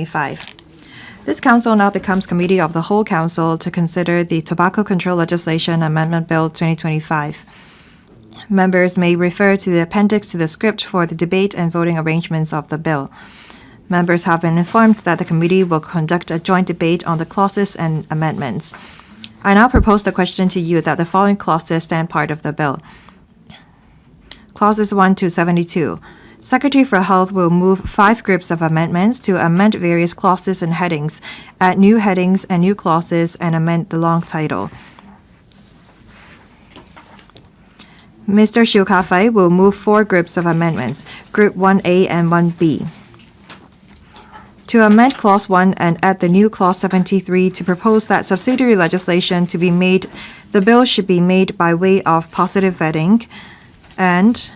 2025. This Council now becomes Committee of the Whole Council to consider the Tobacco Control Legislation Amendment Bill 2025. Members may refer to the appendix to the script for the debate and voting arrangements of the bill. Members have been informed that the committee will conduct a joint debate on the clauses and amendments. I now propose the question to you that the following clauses stand part of the bill. Clauses 1 to 72. Secretary for Health will move 5 groups of amendments to amend various clauses and headings, add new headings and new clauses, and amend the long title. Mr. SHIU Ka-fai will move 4 groups of amendments, Group 1A and 1B. To amend Clause 1 and add the new Clause 73 to propose that subsidiary legislation to be made, the bill should be made by way of positive vetting, and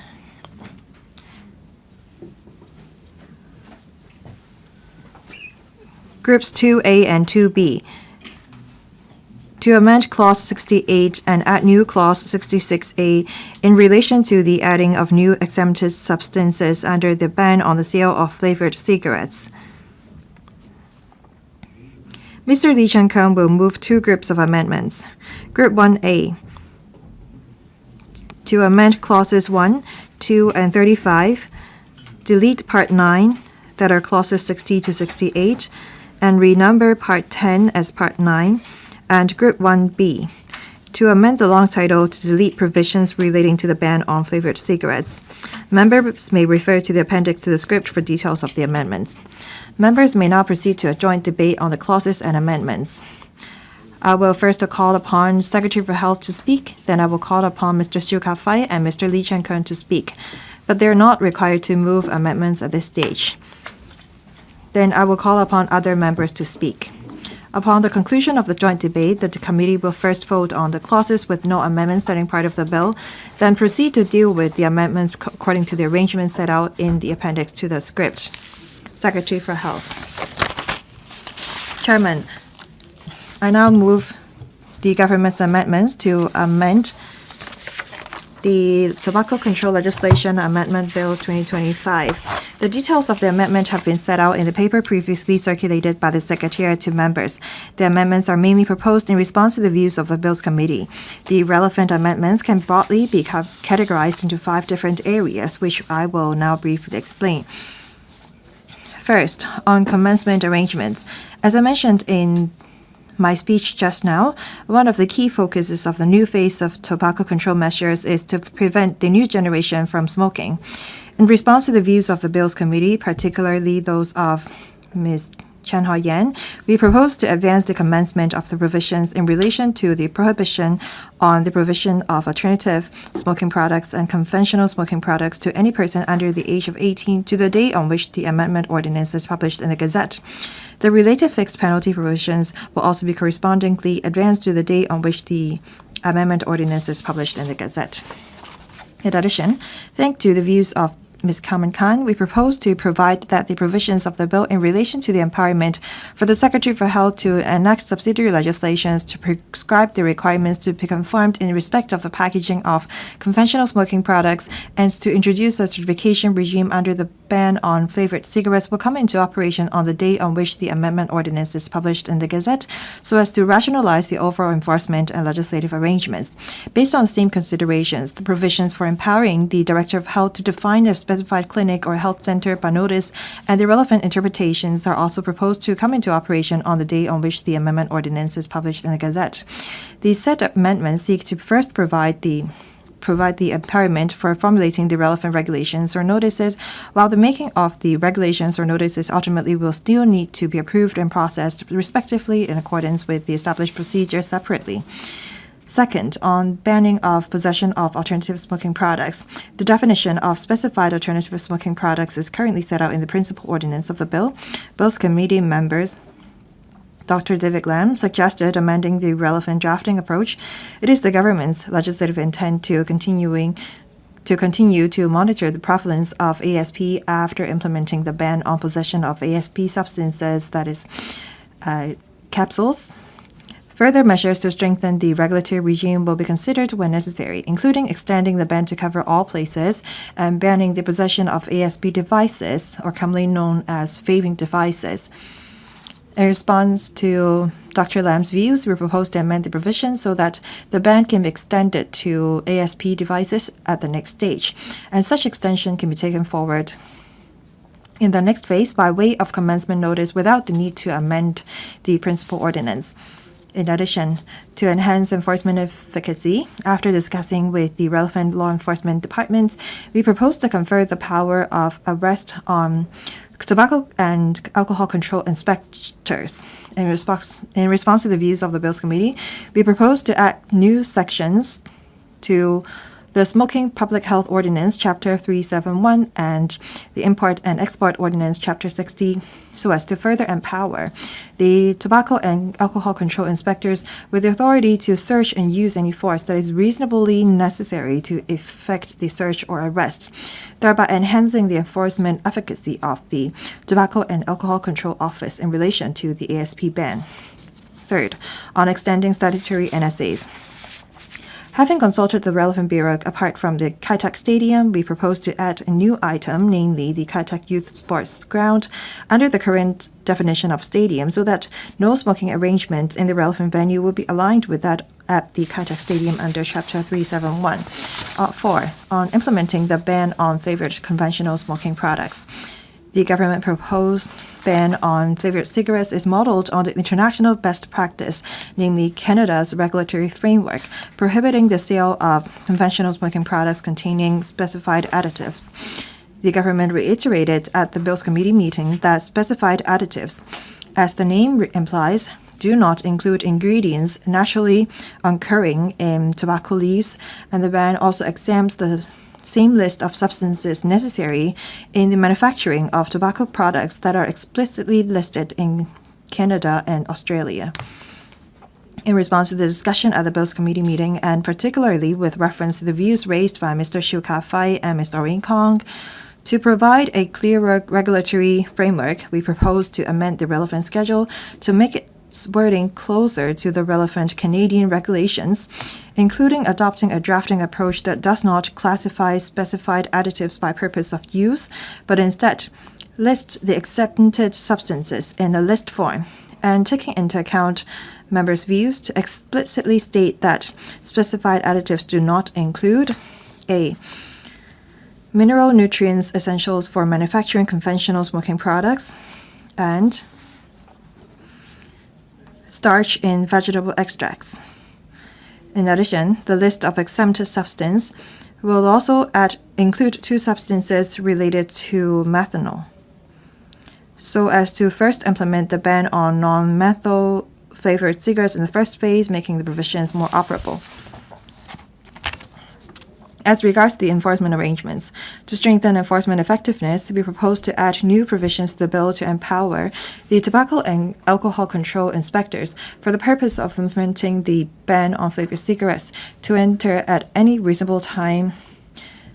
Groups 2A and 2B. To amend Clause 68 and add new Clause 66A in relation to the adding of new exempted substances under the ban on the sale of flavored cigarettes. Mr. Chun-keung will move 2 groups of amendments. Group 1A. To amend Clauses 1, 2, and 35, delete Part 9, that are Clauses 60 to 68, and renumber Part 10 as Part 9, and Group 1B, to amend the long title to delete provisions relating to the ban on flavored cigarettes. Members may refer to the appendix to the script for details of the amendments. Members may now proceed to a joint debate on the clauses and amendments. I will first call upon Secretary for Health to speak, then I will call upon Mr. SHIU Ka-fai and Mr. Chun-keung to speak, but they are not required to move amendments at this stage. Then I will call upon other members to speak. Upon the conclusion of the joint debate, the committee will first vote on the clauses with no amendments starting part of the bill, then proceed to deal with the amendments according to the arrangements set out in the appendix to the script. Secretary for Health. Chairman, I now move the government's amendments to amend the Tobacco Control Legislation Amendment Bill 2025. The details of the amendment have been set out in the paper previously circulated by the Secretariat to members. The amendments are mainly proposed in response to the views of the Bills Committee. The relevant amendments can broadly be categorized into 5 different areas, which I will now briefly explain. First, on commencement arrangements. As I mentioned in my speech just now, one of the key focuses of the new phase of tobacco control measures is to prevent the new generation from smoking. In response to the views of the Bills Committee, particularly those of Ms. Chen Hao-yan, we propose to advance the commencement of the provisions in relation to the prohibition on the provision of alternative smoking products and conventional smoking products to any person under the age of 18 to the day on which the amendment ordinance is published in the Gazette. The related fixed penalty provisions will also be correspondingly advanced to the day on which the amendment ordinance is published in the Gazette. In addition, thanks to the views of Ms. Khan, we propose to provide that the provisions of the bill in relation to the empowerment for the Secretary for Health to enact subsidiary legislations to prescribe the requirements to be conformed in respect of the packaging of conventional smoking products and to introduce a certification regime under the ban on flavored cigarettes will come into operation on the day on which the amendment ordinance is published in the Gazette, so as to rationalize the overall enforcement and legislative arrangements. Based on the same considerations, the provisions for empowering the Director of Health to define a specified clinic or health center by notice and the relevant interpretations are also proposed to come into operation on the day on which the amendment ordinance is published in the Gazette. These set amendments seek to first provide the empowerment for formulating the relevant regulations or notices, while the making of the regulations or notices ultimately will still need to be approved and processed respectively in accordance with the established procedures separately. Second, on banning of possession of alternative smoking products. The definition of specified alternative smoking products is currently set out in the principal ordinance of the bill. Both committee members, Dr. David Lam, suggested amending the relevant drafting approach. It is the government's legislative intent to continue to monitor the prevalence of ASP after implementing the ban on possession of ASP substances, that is, capsules. Further measures to strengthen the regulatory regime will be considered when necessary, including extending the ban to cover all places and banning the possession of ASP devices, or commonly known as vaping devices. In response to Dr. Lam's views, we propose to amend the provision so that the ban can be extended to ASP devices at the next stage, and such extension can be taken forward in the next phase by way of commencement notice without the need to amend the principal ordinance. In addition, to enhance enforcement efficacy, after discussing with the relevant law enforcement departments, we propose to confer the power of arrest on tobacco and alcohol control inspectors. In response to the views of the Bills Committee, we propose to add new sections to the Smoking Public Health Ordinance, Chapter 371, and the Import and Export Ordinance, Chapter 60, so as to further empower the tobacco and alcohol control inspectors with the authority to search and use any force that is reasonably necessary to effect the search or arrest, thereby enhancing the enforcement efficacy of the Tobacco and Alcohol Control Office in relation to the ASP ban. Third, on extending statutory NSAs. Having consulted the relevant bureau apart from the Kai-tak Stadium, we propose to add a new item, namely the Kai-tak Youth Sports Ground, under the current definition of stadium, so that no smoking arrangement in the relevant venue will be aligned with that at the Kai-tak Stadium under Chapter 371. 4. On implementing the ban on flavored conventional smoking products. The government proposed ban on flavored cigarettes is modeled on the international best practice, namely Canada's regulatory framework, prohibiting the sale of conventional smoking products containing specified additives. The government reiterated at the Bills Committee meeting that specified additives, as the name implies, do not include ingredients naturally occurring in tobacco leaves, and the ban also exempts the same list of substances necessary in the manufacturing of tobacco products that are explicitly listed in Canada and Australia. In response to the discussion at the Bills Committee meeting, and particularly with reference to the views raised by Mr. SHIU Ka-fai and Mr. Chun-keung, to provide a clearer regulatory framework, we propose to amend the relevant schedule to make its wording closer to the relevant Canadian regulations, including adopting a drafting approach that does not classify specified additives by purpose of use, but instead lists the accepted substances in a list form, and taking into account members' views to explicitly state that specified additives do not include a. Mineral nutrients essentials for manufacturing conventional smoking products, and starch in vegetable extracts. In addition, the list of exempted substance will also include two substances related to methanol, so as to first implement the ban on non-methyl flavored cigarettes in the first phase, making the provisions more operable. As regards the enforcement arrangements, to strengthen enforcement effectiveness, we propose to add new provisions to the bill to empower the tobacco and alcohol control inspectors for the purpose of implementing the ban on flavored cigarettes to enter at any reasonable time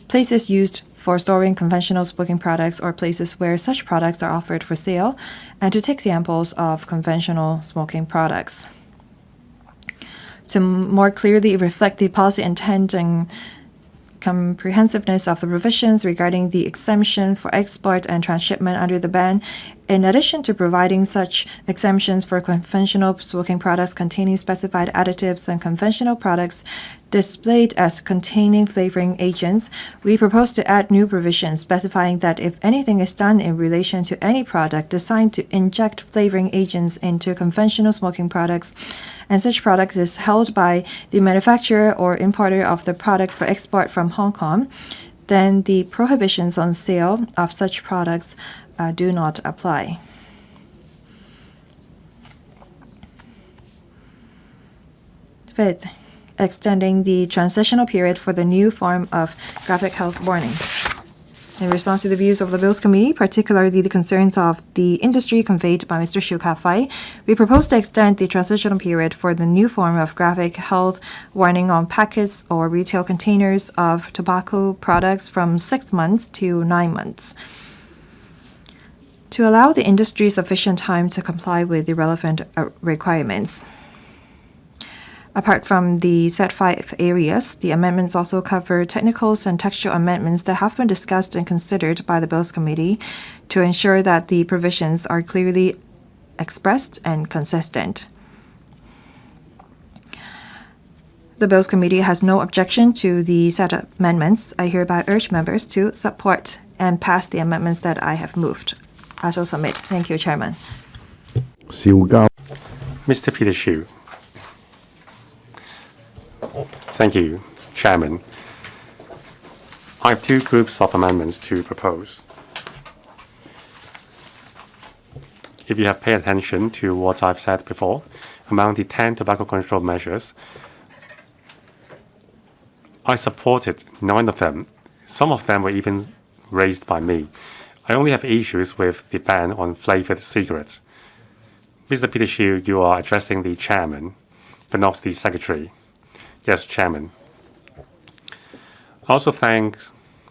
places used for storing conventional smoking products or places where such products are offered for sale, and to take samples of conventional smoking products. To more clearly reflect the policy intent and comprehensiveness of the provisions regarding the exemption for export and transshipment under the ban, in addition to providing such exemptions for conventional smoking products containing specified additives and conventional products displayed as containing flavoring agents, we propose to add new provisions specifying that if anything is done in relation to any product designed to inject flavoring agents into conventional smoking products, and such products is held by the manufacturer or importer of the product for export from Hong Kong, then the prohibitions on sale of such products do not apply. Fifth, extending the transitional period for the new form of graphic health warning. In response to the views of the Bills Committee, particularly the concerns of the industry conveyed by Mr. SHIU Ka-fai, we propose to extend the transitional period for the new form of graphic health warning on packets or retail containers of tobacco products from 6 months to 9 months, to allow the industry sufficient time to comply with the relevant requirements. Apart from the set 5 areas, the amendments also cover technicals and textual amendments that have been discussed and considered by the Bills Committee to ensure that the provisions are clearly expressed and consistent. The Bills Committee has no objection to the set amendments. I hereby urge members to support and pass the amendments that I have moved. I shall submit. Thank you, Chairman. Mr. Peter SHIU. Thank you, Chairman. I have two groups of amendments to propose. If you have paid attention to what I've said before, among the 10 tobacco control measures, I supported 9 of them. Some of them were even raised by me. I only have issues with the ban on flavored cigarettes. Mr. Peter SHIU, you are addressing the Chairman, but not the Secretary. Yes, Chairman. I also thank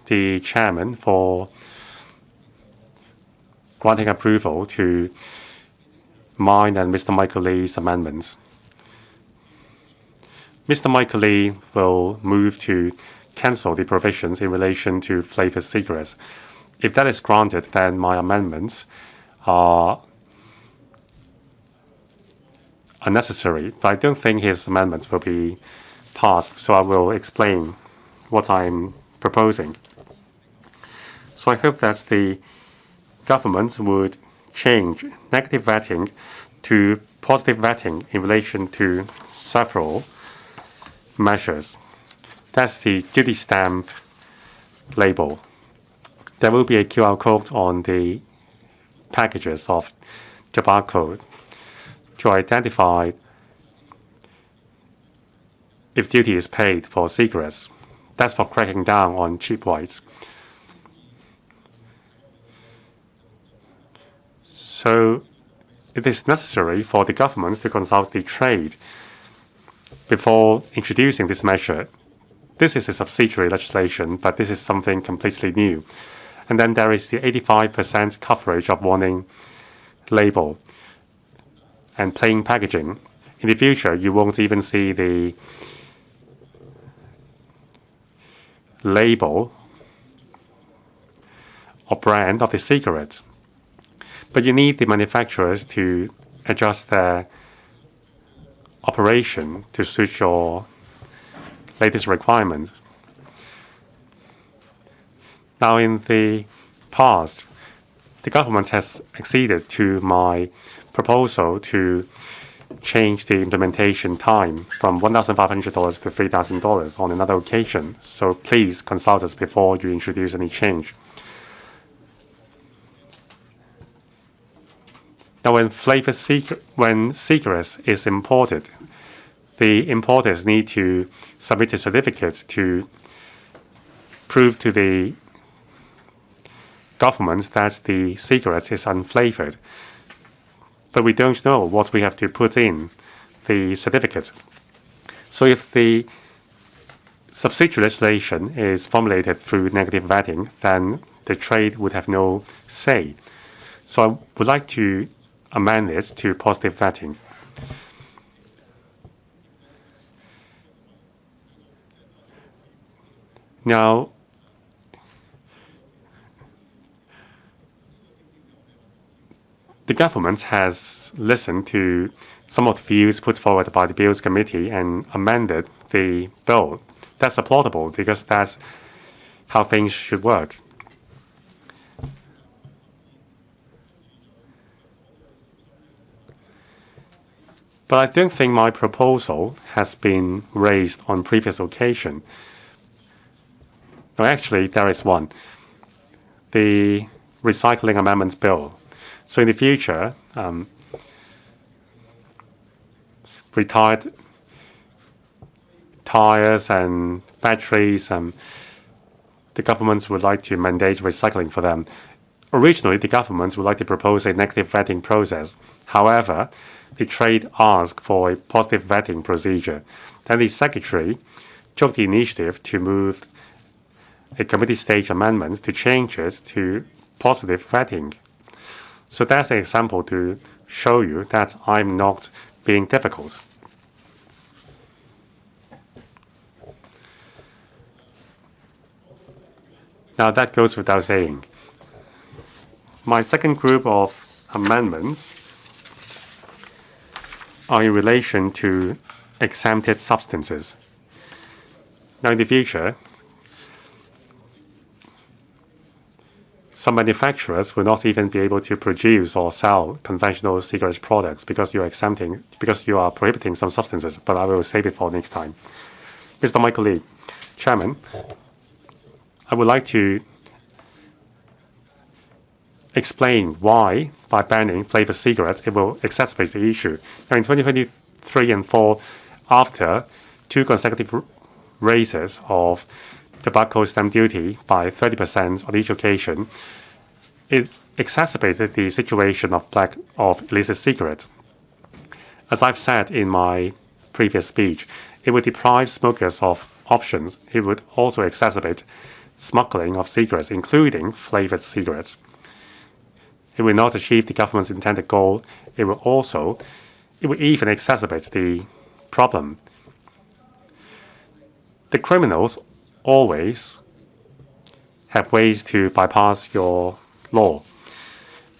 the Chairman for granting approval to mine and Mr. Michael Lee's amendments. Mr. Michael Lee will move to cancel the provisions in relation to flavored cigarettes. If that is granted, then my amendments are unnecessary, but I don't think his amendments will be passed, so I will explain what I'm proposing. So I hope that the government would change negative vetting to positive vetting in relation to several measures. That's the duty stamp label. There will be a QR code on the packages of tobacco to identify if duty is paid for cigarettes. That's for cracking down on cheap whites. So it is necessary for the government to consult the trade before introducing this measure. This is a subsidiary legislation, but this is something completely new. And then there is the 85% coverage of warning label and plain packaging. In the future, you won't even see the label or brand of the cigarette. But you need the manufacturers to adjust their operation to suit your latest requirement. Now, in the past, the government has acceded to my proposal to change the implementation time from $1,500 to $3,000 on another occasion. So please consult us before you introduce any change. Now, when cigarettes is imported, the importers need to submit a certificate to prove to the government that the cigarette is unflavored. But we don't know what we have to put in the certificate. So if the subsidiary legislation is formulated through negative vetting, then the trade would have no say. So I would like to amend it to positive vetting. Now, the government has listened to some of the views put forward by the Bills Committee and amended the bill. That's applaudable because that's how things should work. But I don't think my proposal has been raised on previous occasion. No, actually, there is one. The Recycling Amendments Bill. So in the future, retired tires and batteries, the government would like to mandate recycling for them. Originally, the government would like to propose a negative vetting process. However, the trade asked for a positive vetting procedure. Then the Secretary took the initiative to move a committee stage amendment to change it to positive vetting. So that's an example to show you that I'm not being difficult. Now, that goes without saying. My second group of amendments are in relation to exempted substances. Now, in the future, some manufacturers will not even be able to produce or sell conventional cigarette products because you are prohibiting some substances, but I will save it for next time. Mr. Michael Lee, Chairman, I would like to explain why, by banning flavored cigarettes, it will exacerbate the issue. Now, in 2023 and 4, after 2 consecutive raises of tobacco stamp duty by 30% on each occasion, it exacerbated the situation of illicit cigarettes. As I've said in my previous speech, it would deprive smokers of options. It would also exacerbate smuggling of cigarettes, including flavored cigarettes. It will not achieve the government's intended goal. It will even exacerbate the problem. The criminals always have ways to bypass your law.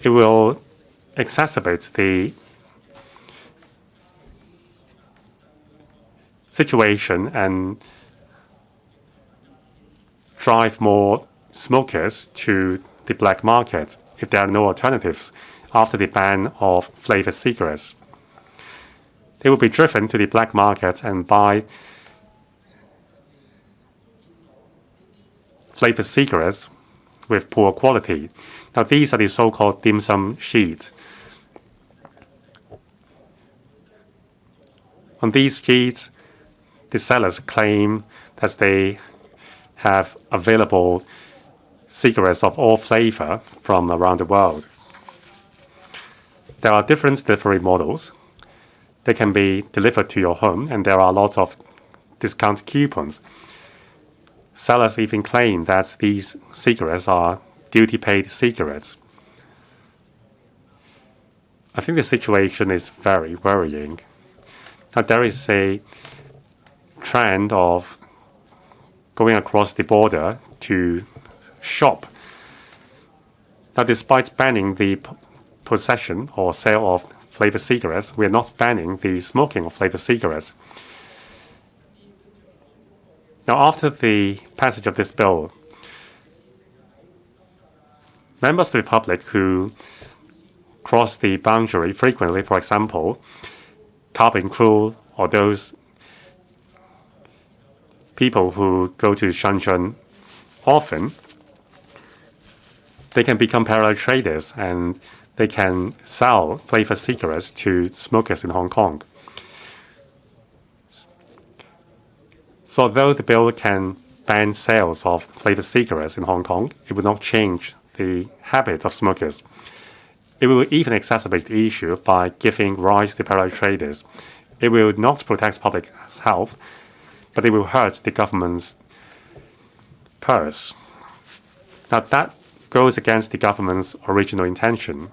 It will exacerbate the situation and drive more smokers to the black market if there are no alternatives after the ban of flavored cigarettes. They will be driven to the black market and buy flavored cigarettes with poor quality. Now, these are the so-called dim sum sheets. On these sheets, the sellers claim that they have available cigarettes of all flavor from around the world. There are different delivery models. They can be delivered to your home, and there are lots of discount coupons. Sellers even claim that these cigarettes are duty-paid cigarettes. I think the situation is very worrying. Now, there is a trend of going across the border to shop. Now, despite banning the possession or sale of flavored cigarettes, we are not banning the smoking of flavored cigarettes. Now, after the passage of this bill, members of the public who cross the boundary frequently, for example, cabin crew or those people who go to Shenzhen often, they can become parallel traders and they can sell flavored cigarettes to smokers in Hong Kong. So although the bill can ban sales of flavored cigarettes in Hong Kong, it will not change the habit of smokers. It will even exacerbate the issue by giving rise to parallel traders. It will not protect public health, but it will hurt the government's purse. Now, that goes against the government's original intention.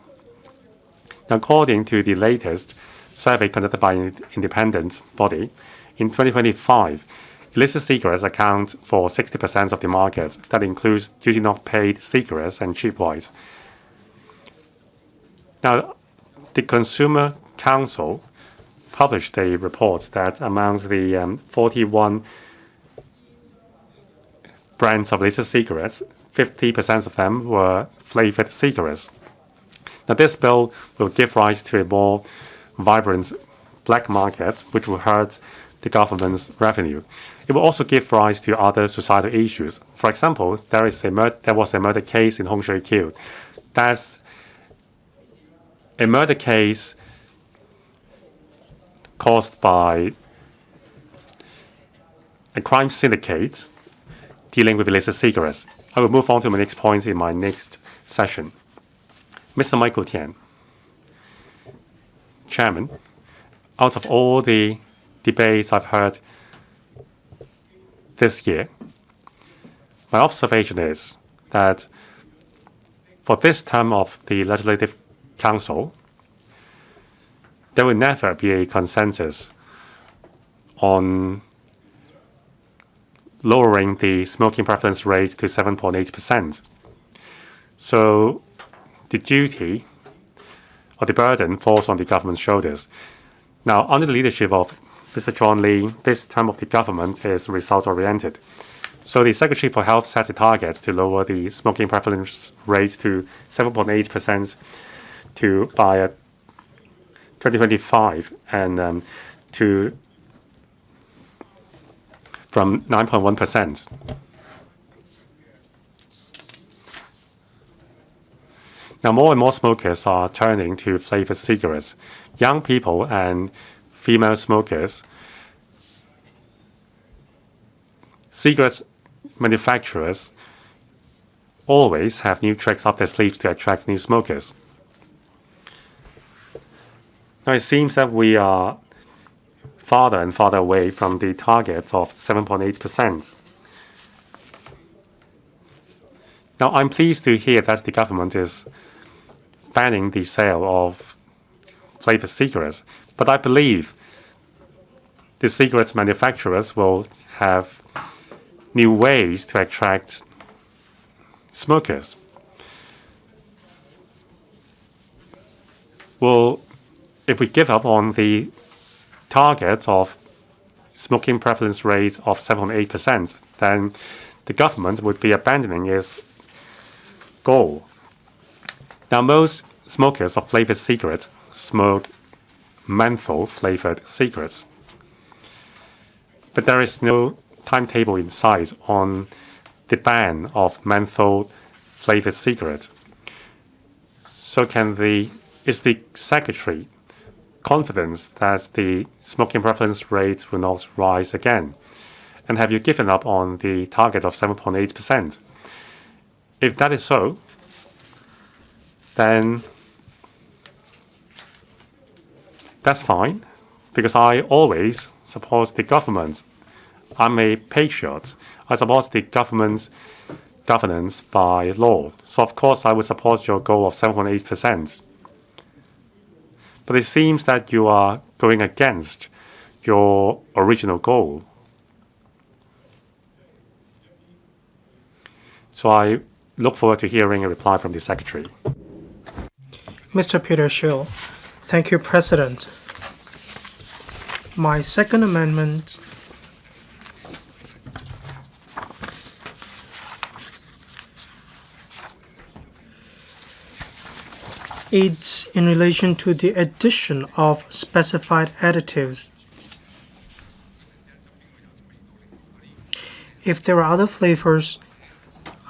Now, according to the latest survey conducted by an independent body, in 2025, illicit cigarettes account for 60% of the market. That includes duty-not-paid cigarettes and cheap white. Now, the Consumer Council published a report that among the 41 brands of illicit cigarettes, 50% of them were flavored cigarettes. Now, this bill will give rise to a more vibrant black market, which will hurt the government's revenue. It will also give rise to other societal issues. For example, there was a murder case in SHIU. That's a murder case caused by a crime syndicate dealing with illicit cigarettes. I will move on to my next point in my next session. Mr. Michael Tian, Chairman, out of all the debates I've heard this year, my observation is that for this term of the Legislative Council, there will never be a consensus on lowering the smoking preference rate to 7.8%. So the duty or the burden falls on the government's shoulders. Now, under the leadership of Mr. John Lee, this term of the government is result-oriented. So the Secretary for Health set a target to lower the smoking prevalence rate to 7.8% by 2025 and from 9.1%. Now, more and more smokers are turning to flavored cigarettes. Young people and female smokers, cigarette manufacturers always have new tricks up their sleeves to attract new smokers. Now, it seems that we are farther and farther away from the target of 7.8%. Now, I'm pleased to hear that the government is banning the sale of flavored cigarettes, but I believe the cigarette manufacturers will have new ways to attract smokers. Well, if we give up on the target of smoking prevalence rate of 7.8%, then the government would be abandoning its goal. Now, most smokers of flavored cigarettes smoke menthol-flavored cigarettes. But there is no timetable in sight on the ban of menthol-flavored cigarettes. So is the Secretary confident that the smoking prevalence rate will not rise again? And have you given up on the target of 7.8%? If that is so, then that's fine, because I always support the government. I'm a patriot. I support the government's governance by law. So, of course, I would support your goal of 7.8%. But it seems that you are going against your original goal. So I look forward to hearing a reply from the Secretary. Mr. Peter Schill. Thank you, President. My second amendment is in relation to the addition of specified additives. If there are other flavors,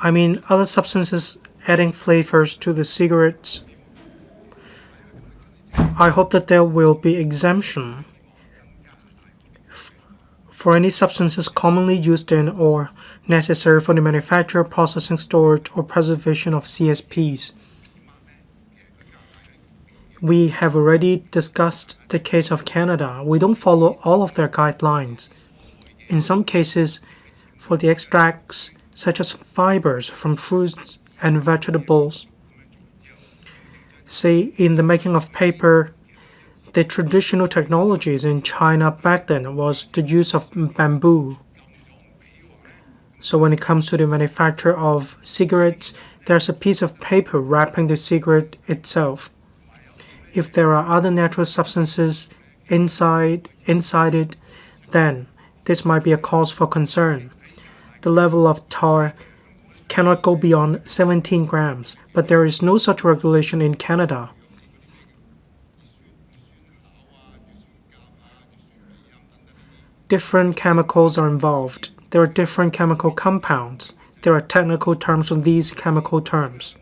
other substances adding flavors to the cigarettes, I hope that there will be exemption for any substances commonly used in or necessary for the manufacture, processing, storage, or preservation of CSPs. We have already discussed the case of Canada. We don't follow all of their guidelines. In some cases, for the extracts such as fibers from fruits and vegetables, say in the making of paper, the traditional technologies in China back then was the use of bamboo. So when it comes to the manufacture of cigarettes, there's a piece of paper wrapping the cigarette itself. If there are other natural substances inside it, then this might be a cause for concern. The level of tar cannot go beyond 17 grams, but there is no such regulation in Canada. Different chemicals are involved. There are different chemical compounds. There are technical terms for these chemical terms.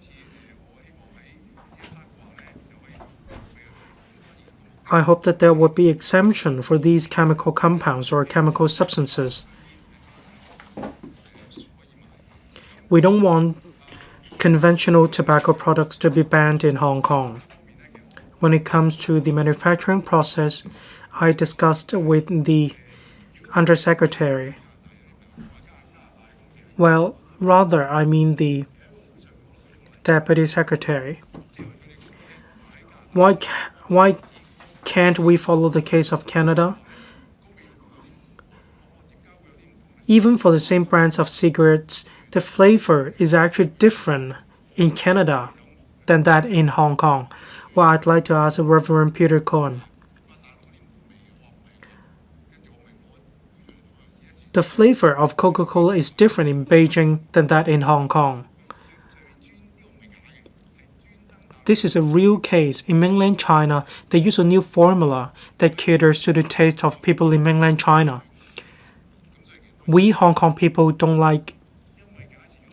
I hope that there would be exemption for these chemical compounds or chemical substances. We don't want conventional tobacco products to be banned in Hong Kong. When it comes to the manufacturing process, I discussed with the Undersecretary. Well, rather, I mean the Deputy Secretary. Why can't we follow the case of Canada? Even for the same brands of cigarettes, the flavor is actually different in Canada than that in Hong Kong. Well, I'd like to ask Reverend Peter Cohen. The flavor of Coca-Cola is different in Beijing than that in Hong Kong. This is a real case. In mainland China, they use a new formula that caters to the taste of people in mainland China. We Hong Kong people don't like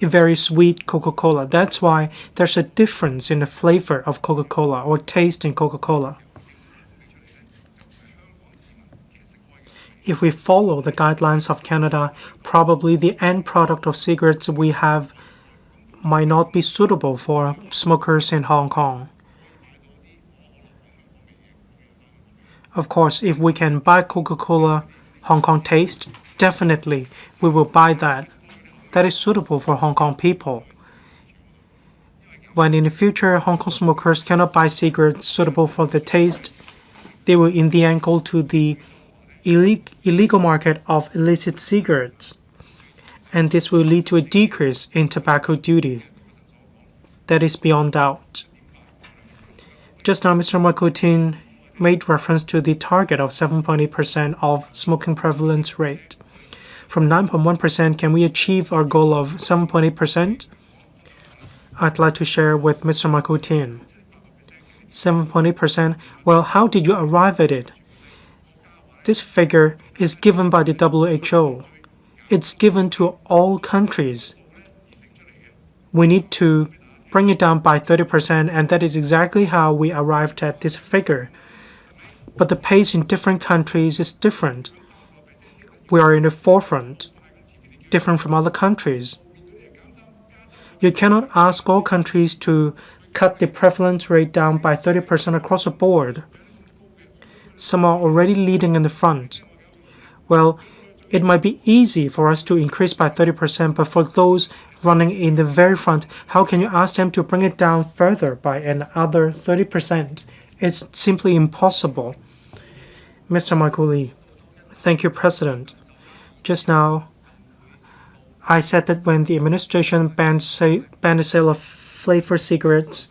a very sweet Coca-Cola. That's why there's a difference in the flavor of Coca-Cola or taste in Coca-Cola. If we follow the guidelines of Canada, probably the end product of cigarettes we have might not be suitable for smokers in Hong Kong. Of course, if we can buy Coca-Cola Hong Kong taste, definitely we will buy that. That is suitable for Hong Kong people. When in the future Hong Kong smokers cannot buy cigarettes suitable for the taste, they will in the end go to the illegal market of illicit cigarettes, and this will lead to a decrease in tobacco duty. That is beyond doubt. Just now, Mr. Michael Tin made reference to the target of 7.8% of smoking prevalence rate. From 9.1%, can we achieve our goal of 7.8%? I'd like to share with Mr. Michael Tin. 7.8%, well, how did you arrive at it? This figure is given by the WHO. It's given to all countries. We need to bring it down by 30%, and that is exactly how we arrived at this figure. But the pace in different countries is different. We are in the forefront, different from other countries. You cannot ask all countries to cut the prevalence rate down by 30% across the board. Some are already leading in the front. Well, it might be easy for us to increase by 30%, but for those running in the very front, how can you ask them to bring it down further by another 30%? It's simply impossible. Mr. Michael Lee. Thank you, President. Just now, I said that when the administration banned the sale of flavored cigarettes,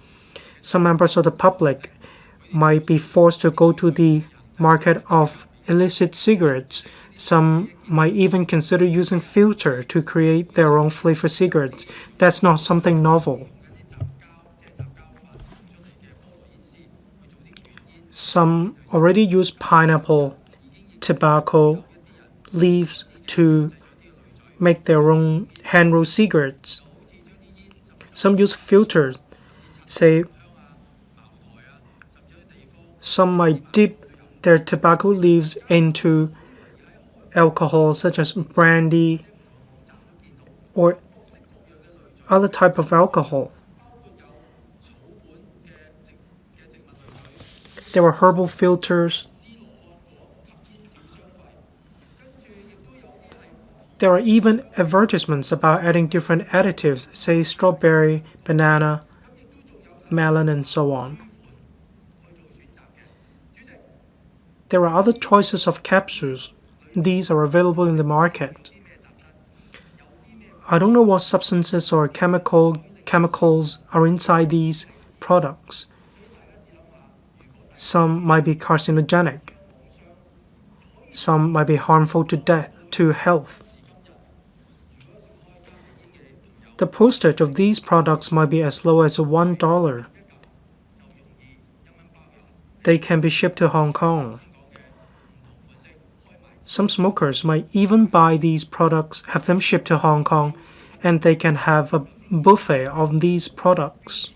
some members of the public might be forced to go to the market of illicit cigarettes. Some might even consider using filter to create their own flavored cigarettes. That's not something novel. Some already use pineapple, tobacco, leaves to make their own hand-rolled cigarettes. Some use filters, say some might dip their tobacco leaves into alcohol such as brandy or other type of alcohol. There are herbal filters. There are even advertisements about adding different additives, say strawberry, banana, melon, and so on. There are other choices of capsules. These are available in the market. I don't know what substances or chemicals are inside these products. Some might be carcinogenic. Some might be harmful to health. The postage of these products might be as low as $1. They can be shipped to Hong Kong. Some smokers might even buy these products, have them shipped to Hong Kong, and they can have a buffet of these products.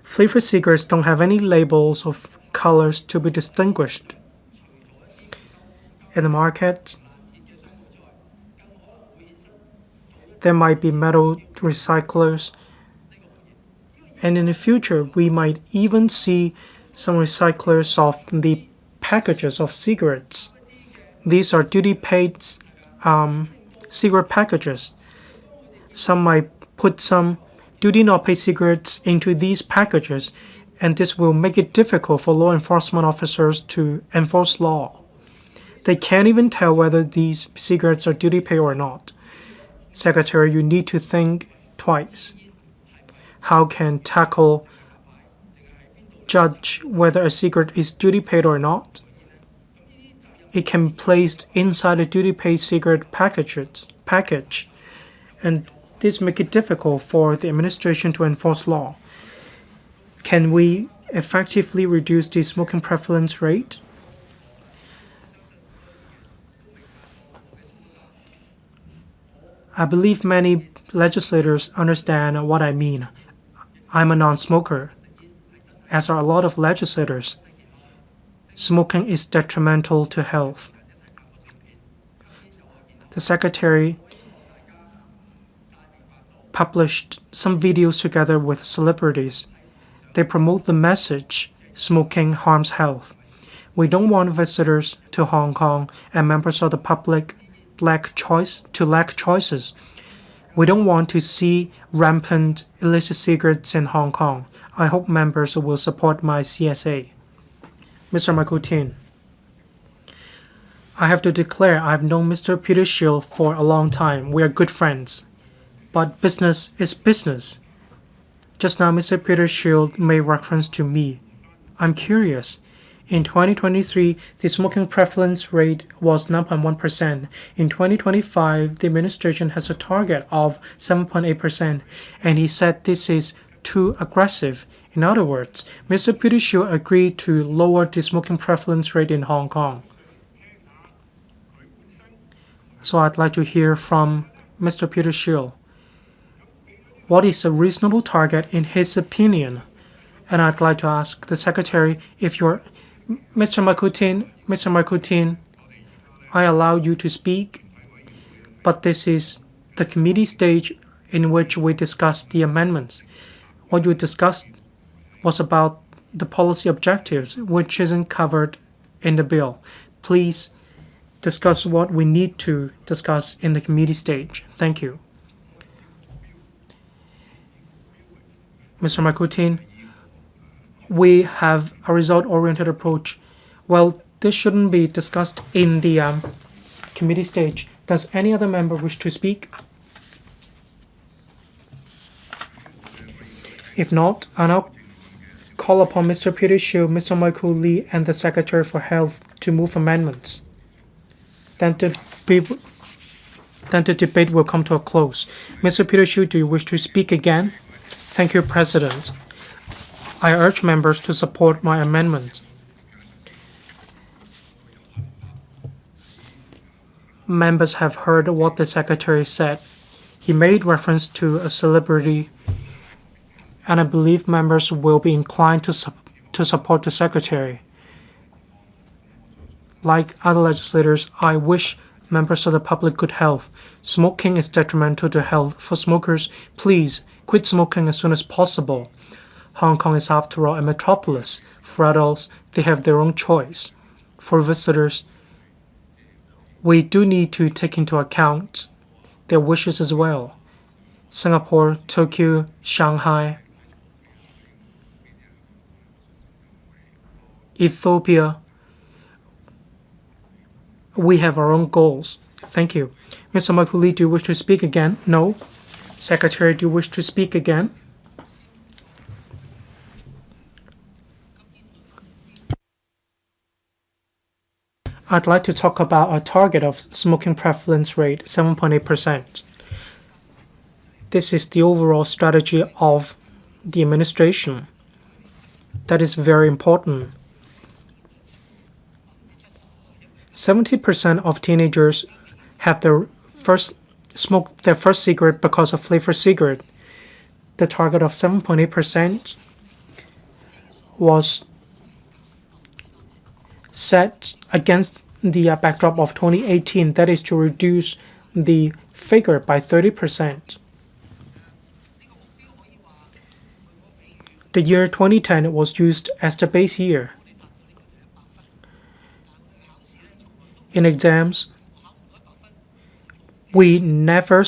Flavored cigarettes don't have any labels of colors to be distinguished. In the market, there might be metal recyclers, and in the future, we might even see some recyclers of the packages of cigarettes. These are duty-paid cigarette packages. Some might put some duty-not-paid cigarettes into these packages, and this will make it difficult for law enforcement officers to enforce law. They can't even tell whether these cigarettes are duty paid or not. Secretary, you need to think twice. How can tackle judge whether a cigarette is duty paid or not? It can be placed inside a duty paid cigarette package, and this make it difficult for the administration to enforce law. Can we effectively reduce the smoking prevalence rate? I believe many legislators understand what I mean. I'm a non-smoker, as are a lot of legislators. Smoking is detrimental to health. The Secretary published some videos together with celebrities. They promote the message, smoking harms health. We don't want visitors to Hong Kong and members of the public lack choices. We don't want to see rampant illicit cigarettes in Hong Kong. I hope members will support my CSA. Mr. Michael Tin, I have to declare I've known Mr. Peter SHIU for a long time. We are good friends. But business is business. Just now, Mr. Peter SHIU made reference to me. I'm curious. In 2023, the smoking prevalence rate was 9.1%. In 2025, the administration has a target of 7.8%, and he said this is too aggressive. In other words, Mr. Peter SHIU agreed to lower the smoking prevalence rate in Hong Kong. So I'd like to hear from Mr. Peter SHIU. What is a reasonable target in his opinion? And I'd like to ask the Secretary if you're Mr. Michael Tin, I allow you to speak, but this is the committee stage in which we discuss the amendments. What you discussed was about the policy objectives, which isn't covered in the bill. Please discuss what we need to discuss in the committee stage. Thank you. Mr. Michael Tin, we have a result-oriented approach. Well, this shouldn't be discussed in the committee stage. Does any other member wish to speak? If not, I'll now call upon Mr. Peter SHIU, Mr. Michael Lee, and the Secretary for Health to move amendments. Then the debate will come to a close. Mr. Peter SHIU, do you wish to speak again? Thank you, President. I urge members to support my amendment. Members have heard what the Secretary said. He made reference to a celebrity, and I believe members will be inclined to support the Secretary. Like other legislators, I wish members of the public good health. Smoking is detrimental to health. For smokers, please quit smoking as soon as possible. Hong Kong is, after all, a metropolis. For adults, they have their own choice. For visitors, we do need to take into account their wishes as well. Singapore, Tokyo, Shanghai, Ethiopia, we have our own goals. Thank you. Mr. Michael Lee, do you wish to speak again? No. Secretary, do you wish to speak again? I'd like to talk about a target of smoking prevalence rate, 7.8%. This is the overall strategy of the administration. That is very important. 70% of teenagers have smoked their first cigarette because of flavored cigarette. The target of 7.8% was set against the backdrop of 2018, that is to reduce the figure by 30%. The year 2010 was used as the base year. In exams, we never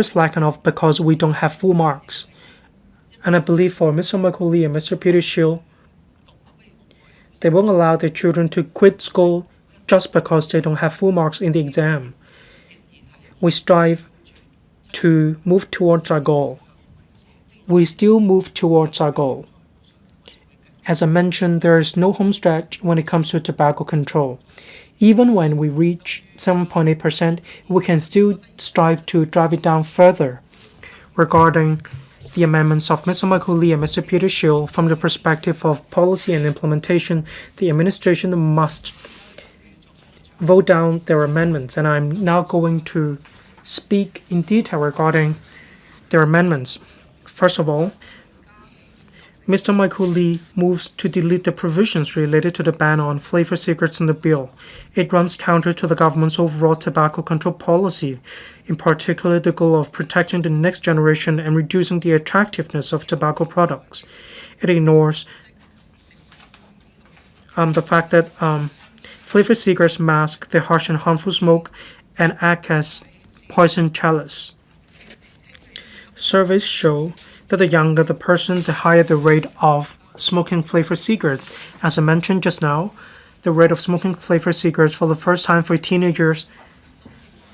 slacken off because we don't have full marks. And I believe for Mr. Michael Lee and Mr. Peter SHIU, They won't allow their children to quit school just because they don't have full marks in the exam. We strive to move towards our goal. We still move towards our goal. As I mentioned, there is no home stretch when it comes to tobacco control. Even when we reach 7.8%, we can still strive to drive it down further. Regarding the amendments of Mr. Michael Lee and Mr. Peter Schill, from the perspective of policy and implementation, the administration must vote down their amendments. And I'm now going to speak in detail regarding their amendments. First of all, Mr. Michael Lee moves to delete the provisions related to the ban on flavor cigarettes in the bill. It runs counter to the government's overall tobacco control policy, in particular the goal of protecting the next generation and reducing the attractiveness of tobacco products. It ignores the fact that flavor cigarettes mask the harsh and harmful smoke and act as poison chalice. Surveys show that the younger the person, the higher the rate of smoking flavored cigarettes. As I mentioned just now, the rate of smoking flavored cigarettes for the first time for teenagers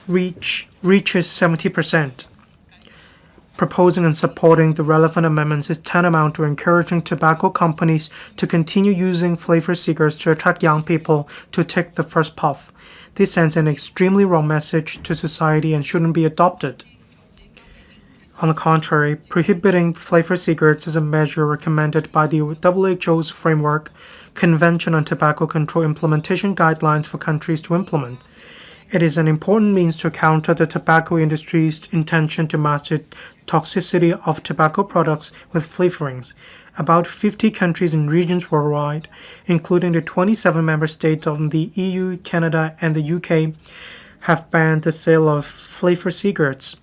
reaches 70%. Proposing and supporting the relevant amendments is tantamount to encouraging tobacco companies to continue using flavored cigarettes to attract young people to take the first puff. This sends an extremely wrong message to society and shouldn't be adopted. On the contrary, prohibiting flavored cigarettes is a measure recommended by the WHO's Framework Convention on Tobacco Control Implementation Guidelines for countries to implement. It is an important means to counter the tobacco industry's intention to mask the toxicity of tobacco products with flavorings. About 50 countries and regions worldwide, including the 27 member states of the EU, Canada, and the UK, have banned the sale of flavored cigarettes.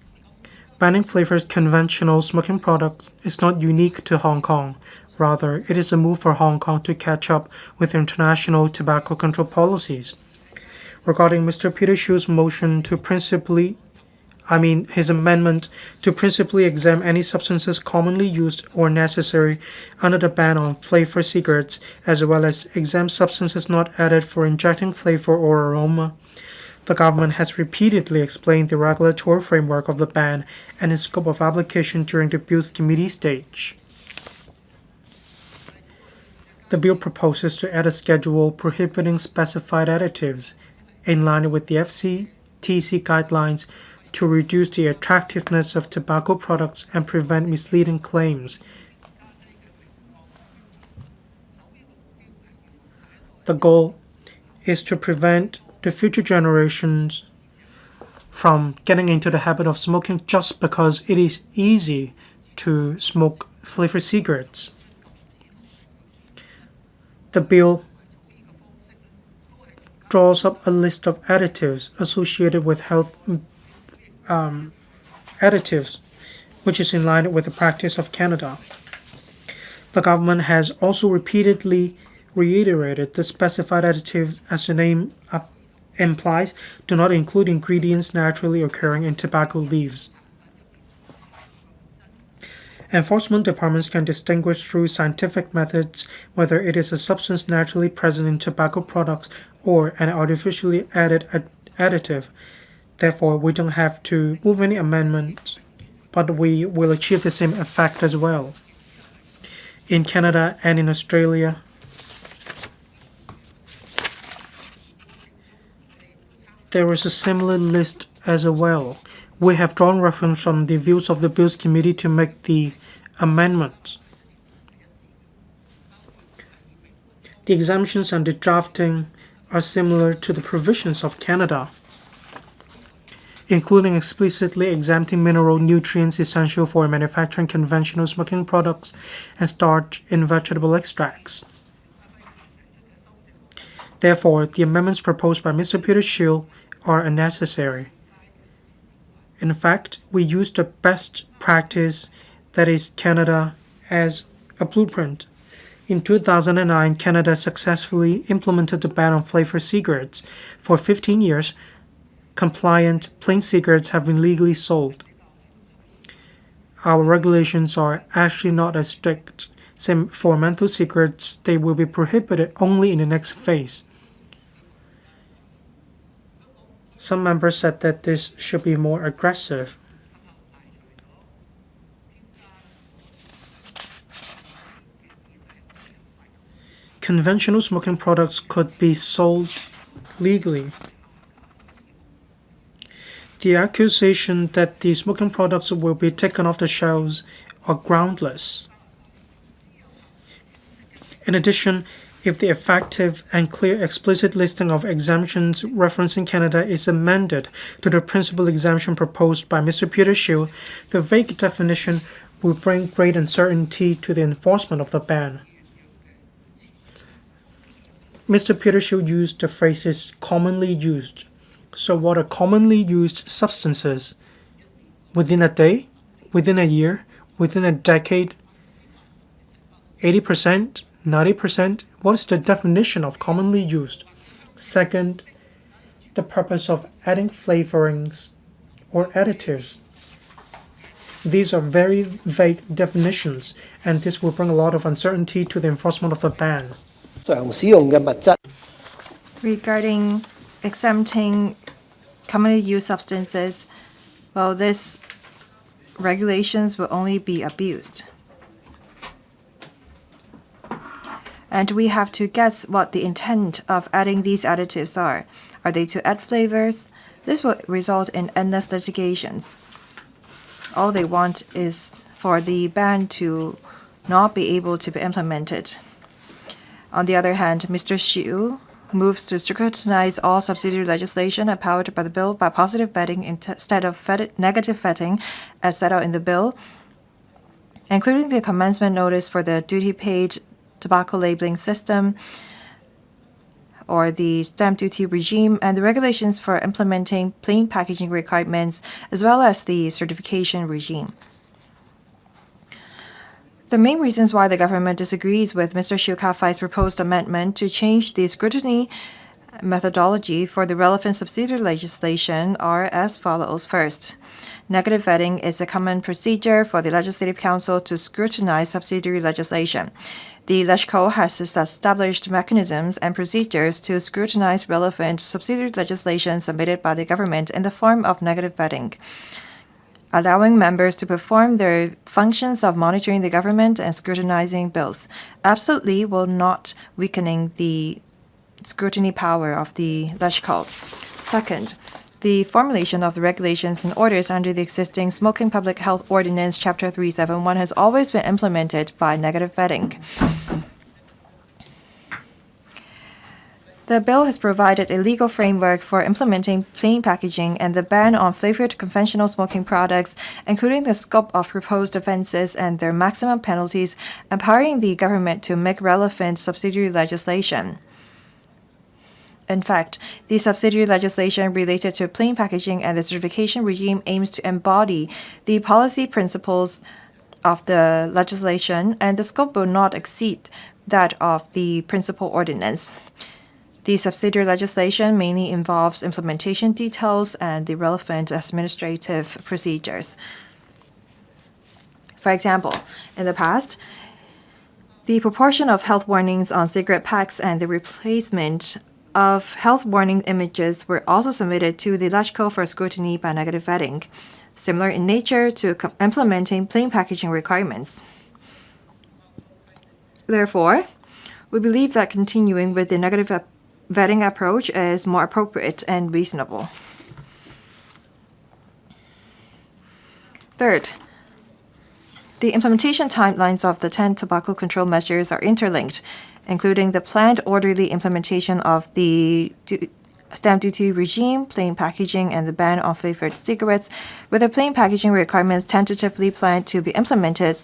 Banning flavored conventional smoking products is not unique to Hong Kong. Rather, it is a move for Hong Kong to catch up with international tobacco control policies. Regarding Mr. Peter Schiu's motion to his amendment to principally exempt any substances commonly used or necessary under the ban on flavored cigarettes, as well as exempt substances not added for injecting flavor or aroma, the government has repeatedly explained the regulatory framework of the ban and its scope of application during the bill's committee stage. The bill proposes to add a schedule prohibiting specified additives in line with the FCTC guidelines to reduce the attractiveness of tobacco products and prevent misleading claims. The goal is to prevent the future generations from getting into the habit of smoking just because it is easy to smoke flavored cigarettes. The bill draws up a list of additives associated with health additives, which is in line with the practice of Canada. The government has also repeatedly reiterated the specified additives, as the name implies, do not include ingredients naturally occurring in tobacco leaves. Enforcement departments can distinguish through scientific methods whether it is a substance naturally present in tobacco products or an artificially added additive. Therefore, we don't have to move any amendments, but we will achieve the same effect as well. In Canada and in Australia, there is a similar list as well. We have drawn reference from the views of the Bills Committee to make the amendments. The exemptions and the drafting are similar to the provisions of Canada, including explicitly exempting mineral nutrients essential for manufacturing conventional smoking products and starch in vegetable extracts. Therefore, the amendments proposed by Mr. Peter Schill are unnecessary. In fact, we use the best practice, that is Canada, as a blueprint. In 2009, Canada successfully implemented the ban on flavored cigarettes. For 15 years, compliant plain cigarettes have been legally sold. Our regulations are actually not as strict. Same for menthol cigarettes, they will be prohibited only in the next phase. Some members said that this should be more aggressive. Conventional smoking products could be sold legally. The accusation that the smoking products will be taken off the shelves are groundless. In addition, if the effective and clear explicit listing of exemptions referencing Canada is amended to the principal exemption proposed by Mr. Peter SHIU, the vague definition will bring great uncertainty to the enforcement of the ban. Mr. Peter SHIU used the phrases commonly used. So what are commonly used substances? Within a day, within a year, within a decade, 80%, 90%? What is the definition of commonly used? Second, the purpose of adding flavorings or additives. These are very vague definitions, and this will bring a lot of uncertainty to the enforcement of the ban. Regarding exempting commonly used substances, well, these regulations will only be abused. And we have to guess what the intent of adding these additives are. Are they to add flavors? This will result in endless litigations. All they want is for the ban to not be able to be implemented. On the other hand, Mr. SHIU moves to scrutinize all subsidiary legislation empowered by the bill by positive vetting instead of negative vetting as set out in the bill, including the commencement notice for the duty-paid tobacco labeling system or the stamp duty regime and the regulations for implementing plain packaging requirements as well as the certification regime. The main reasons why the government disagrees with Mr. SHIU Ka-fai's proposed amendment to change the scrutiny methodology for the relevant subsidiary legislation are as follows. First, negative vetting is a common procedure for the Legislative Council to scrutinize subsidiary legislation. The LegCo has established mechanisms and procedures to scrutinize relevant subsidiary legislation submitted by the government in the form of negative vetting, allowing members to perform their functions of monitoring the government and scrutinizing bills, absolutely will not weakening the scrutiny power of the LegCo. Second, the formulation of the regulations and orders under the existing Smoking Public Health Ordinance Chapter 371 has always been implemented by negative vetting. The bill has provided a legal framework for implementing plain packaging and the ban on flavored conventional smoking products, including the scope of proposed offenses and their maximum penalties, empowering the government to make relevant subsidiary legislation. In fact, the subsidiary legislation related to plain packaging and the certification regime aims to embody the policy principles of the legislation, and the scope will not exceed that of the principal ordinance. The subsidiary legislation mainly involves implementation details and the relevant administrative procedures. For example, in the past, the proportion of health warnings on cigarette packs and the replacement of health warning images were also submitted to the LegCo for scrutiny by negative vetting, similar in nature to implementing plain packaging requirements. Therefore, we believe that continuing with the negative vetting approach is more appropriate and reasonable. Third, the implementation timelines of the 10 tobacco control measures are interlinked, including the planned orderly implementation of the stamp duty regime, plain packaging, and the ban on flavored cigarettes, with the plain packaging requirements tentatively planned to be implemented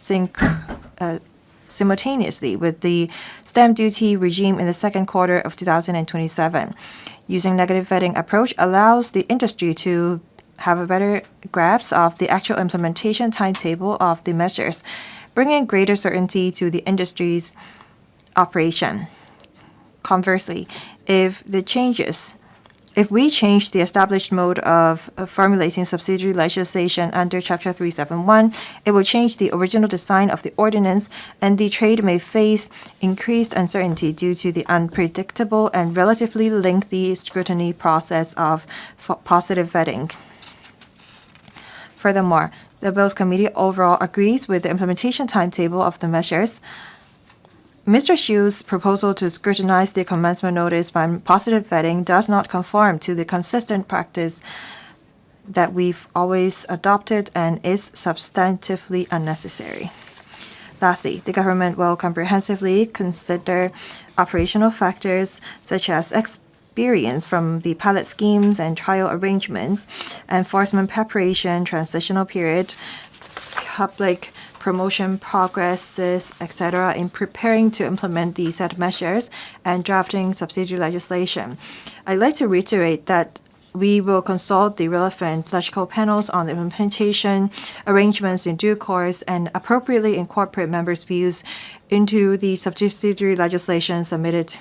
simultaneously with the stamp duty regime in the second quarter of 2027. Using negative vetting approach allows the industry to have a better grasp of the actual implementation timetable of the measures, bringing greater certainty to the industry's operation. Conversely, if the changes if we change the established mode of formulating subsidiary legislation under Chapter 371, it will change the original design of the ordinance, and the trade may face increased uncertainty due to the unpredictable and relatively lengthy scrutiny process of positive vetting. Furthermore, the Bills Committee overall agrees with the implementation timetable of the measures. Mr. SHIU's proposal to scrutinize the commencement notice by positive vetting does not conform to the consistent practice that we've always adopted and is substantively unnecessary. Lastly, the government will comprehensively consider operational factors such as experience from the pilot schemes and trial arrangements, enforcement preparation, transitional period, public promotion progresses, etc., in preparing to implement the said measures and drafting subsidiary legislation. I'd like to reiterate that we will consult the relevant legislative panels on the implementation arrangements in due course and appropriately incorporate members' views into the subsidiary legislation submitted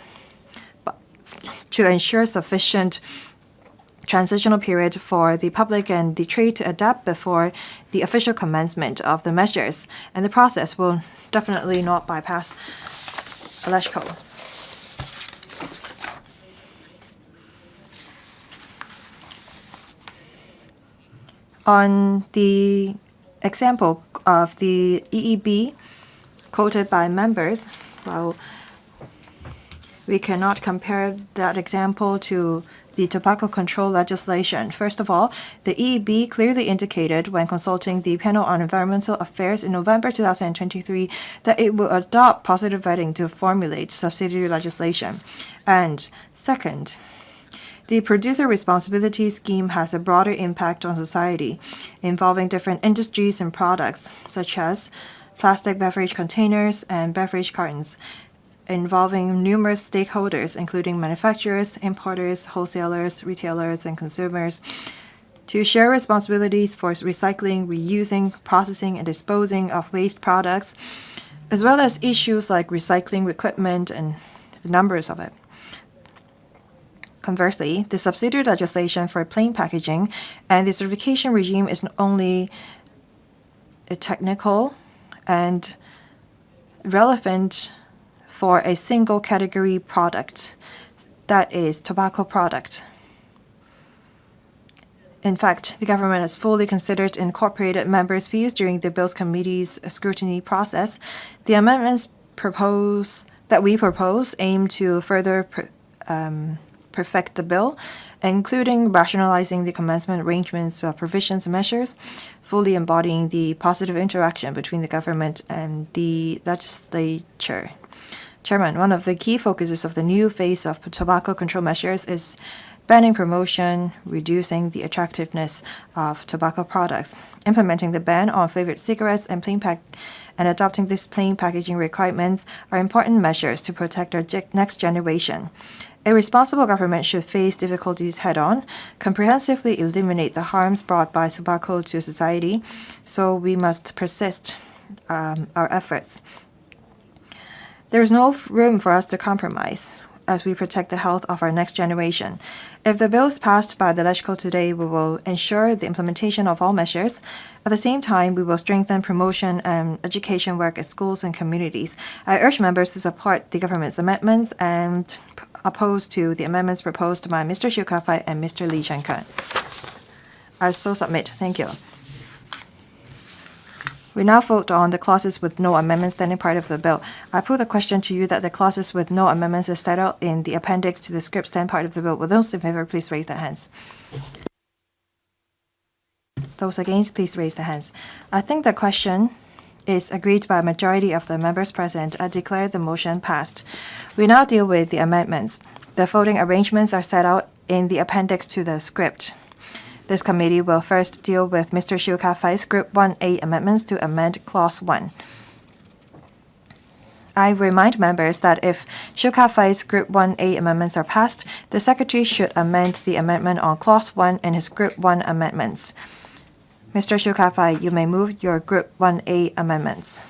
to ensure sufficient transitional period for the public and the trade to adapt before the official commencement of the measures, and the process will definitely not bypass LegCo. On the example of the EEB quoted by members, well, we cannot compare that example to the tobacco control legislation. First of all, the EEB clearly indicated when consulting the Panel on Environmental Affairs in November 2023 that it will adopt positive vetting to formulate subsidiary legislation. And second, the producer responsibility scheme has a broader impact on society, involving different industries and products, such as plastic beverage containers and beverage cartons, involving numerous stakeholders, including manufacturers, importers, wholesalers, retailers, and consumers, to share responsibilities for recycling, reusing, processing, and disposing of waste products, as well as issues like recycling equipment and the numbers of it. Conversely, the subsidiary legislation for plain packaging and the certification regime is not only technical and relevant for a single category product, that is, tobacco product. In fact, the government has fully considered and incorporated members' views during the Bills Committee's scrutiny process. The amendments that we propose aim to further perfect the bill, including rationalizing the commencement arrangements, provisions, and measures, fully embodying the positive interaction between the government and the legislature. Chairman, one of the key focuses of the new phase of tobacco control measures is banning promotion, reducing the attractiveness of tobacco products, implementing the ban on flavored cigarettes and and adopting these plain packaging requirements are important measures to protect our next generation. A responsible government should face difficulties head-on, comprehensively eliminate the harms brought by tobacco to society, so we must persist our efforts. There is no room for us to compromise as we protect the health of our next generation. If the bills passed by the LegCo today, we will ensure the implementation of all measures. At the same time, we will strengthen promotion and education work at schools and communities. I urge members to support the government's amendments and oppose to the amendments proposed by Mr. SHIU Ka-fai and Mr. Lee Chun-keung. I so submit. Thank you. We now vote on the clauses with no amendments standing part of the bill. I put the question to you that the clauses with no amendments is set out in the appendix to the script stand part of the bill. Will those in favor please raise their hands? Those against, please raise their hands. I think the question is agreed by a majority of the members present. I declare the motion passed. We now deal with the amendments. The voting arrangements are set out in the appendix to the script. This committee will first deal with Mr. SHIU Ka-fai's Group 1A amendments to amend Clause 1. I remind members that if SHIU Ka-fai's Group 1A amendments are passed, the Secretary should amend the amendment on Clause 1 in his Group 1 amendments. Mr. SHIU Ka-fai, you may move your Group 1A amendments.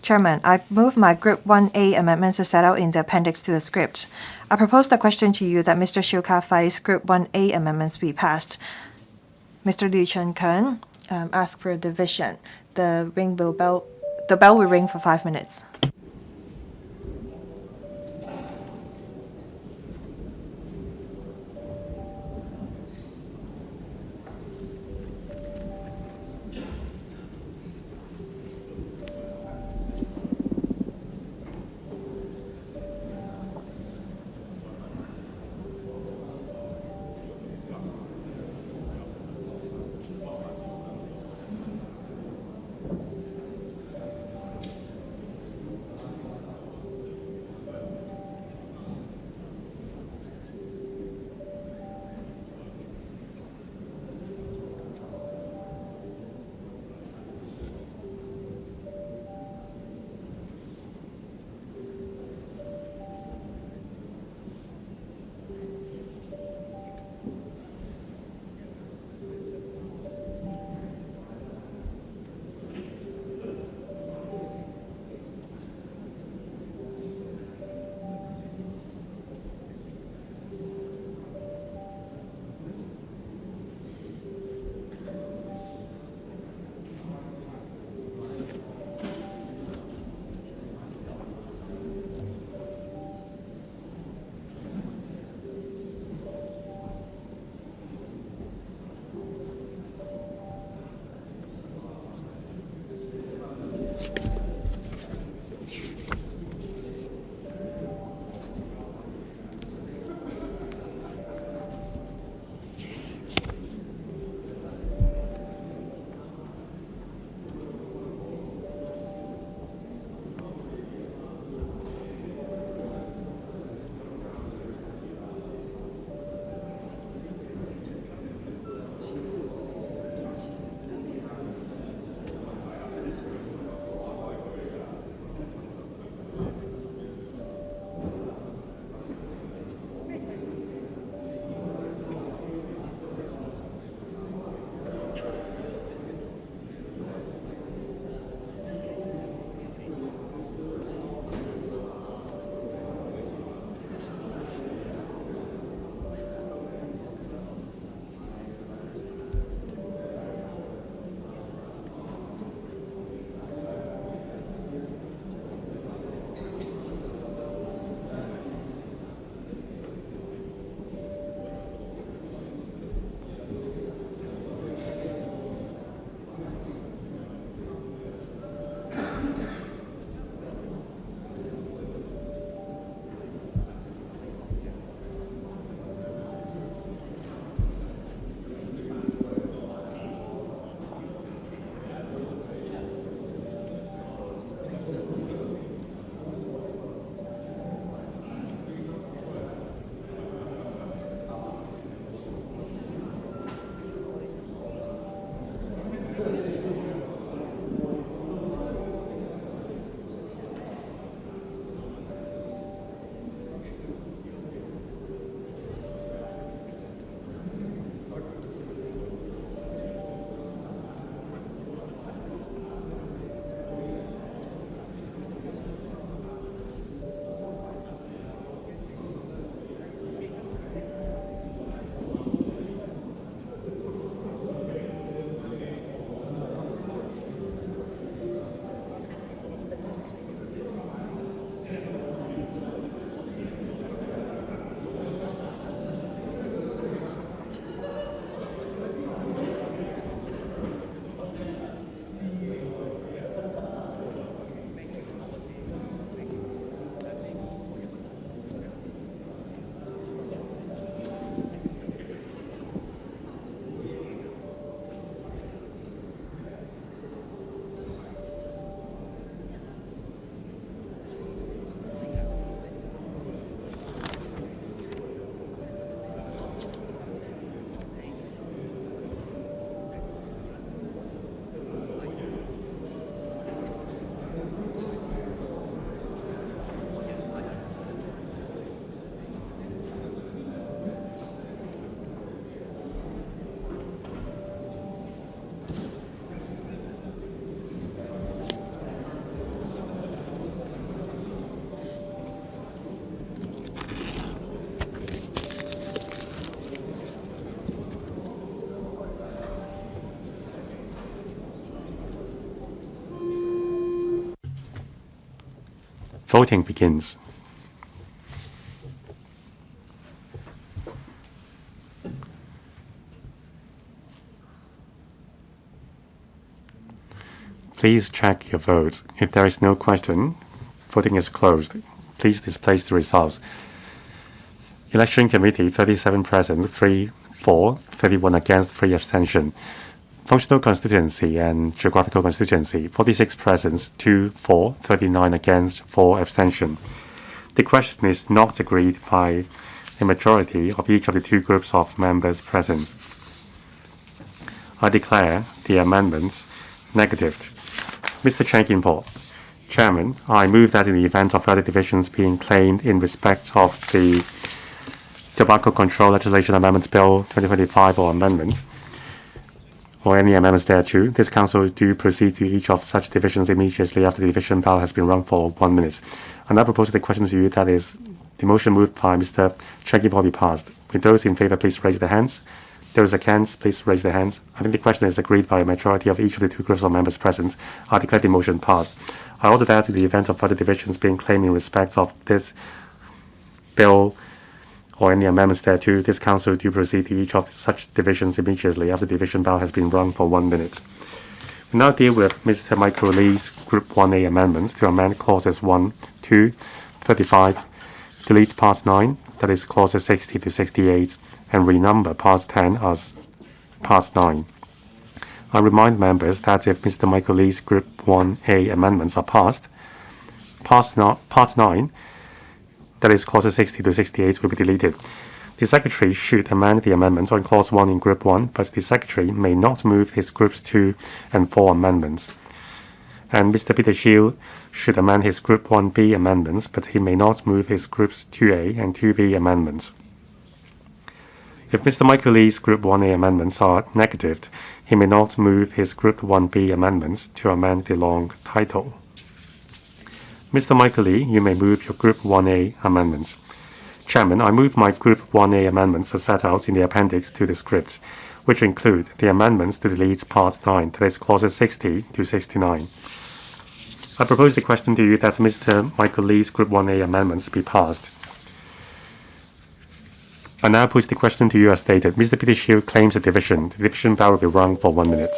Chairman, I move my Group 1A amendments as set out in the appendix to the script. I propose the question to you that Mr. SHIU Ka-fai's Group 1A amendments be passed. Mr. Lee Chun-keung asked for a division. The bell will ring for 5 minutes. Voting begins. Please check your votes. If there is no question, voting is closed. Please display the results. Election Committee, 37 present, 3 for, 31 against, 3 abstention. Functional Constituency and Geographical Constituency, 46 present, 2 for, 39 against, 4 abstention. The question is not agreed by a majority of each of the two groups of members present. I declare the amendments negative. Mr. Chun-keung, Chairman, I move that in the event of further divisions being claimed in respect of the Tobacco Control Legislation Amendment Bill 2025 or amendments, or any amendments thereto, this Council do proceed to each of such divisions immediately after the division bell has been rung for 1 minute. I now propose the question to you, that is, the motion moved by Mr. Chun-keung be passed. With those in favor, please raise their hands. Those against, please raise their hands. I think the question is agreed by a majority of each of the two groups of members present. I declare the motion passed. I order that in the event of further divisions being claimed in respect of this bill or any amendments thereto, this Council do proceed to each of such divisions immediately after the division bell has been rung for 1 minute. We now deal with Mr. Michael Lee's Group 1A amendments to amend clauses 1, 2, 35, delete Part 9, that is clauses 60 to 68, and renumber Part 10 as Part 9. I remind members that if Mr. Michael Lee's Group 1A amendments are passed, Part 9, that is clauses 60 to 68, will be deleted. The Secretary should amend the amendments on Clause 1 in Group 1, but the Secretary may not move his Groups 2 and 4 amendments. And Mr. Peter SHIU should amend his Group 1B amendments, but he may not move his Groups 2A and 2B amendments. If Mr. Michael Lee's Group 1A amendments are negatived, he may not move his Group 1B amendments to amend the long title. Mr. Michael Lee, you may move your Group 1A amendments. Chairman, I move my Group 1A amendments as set out in the appendix to the script, which include the amendments to delete Part 9, that is clauses 60 to 69. I propose the question to you that Mr. Michael Lee's Group 1A amendments be passed. I now put the question to you as stated. Mr. Peter SHIU claims a division. The division bell will be rung for 1 minute.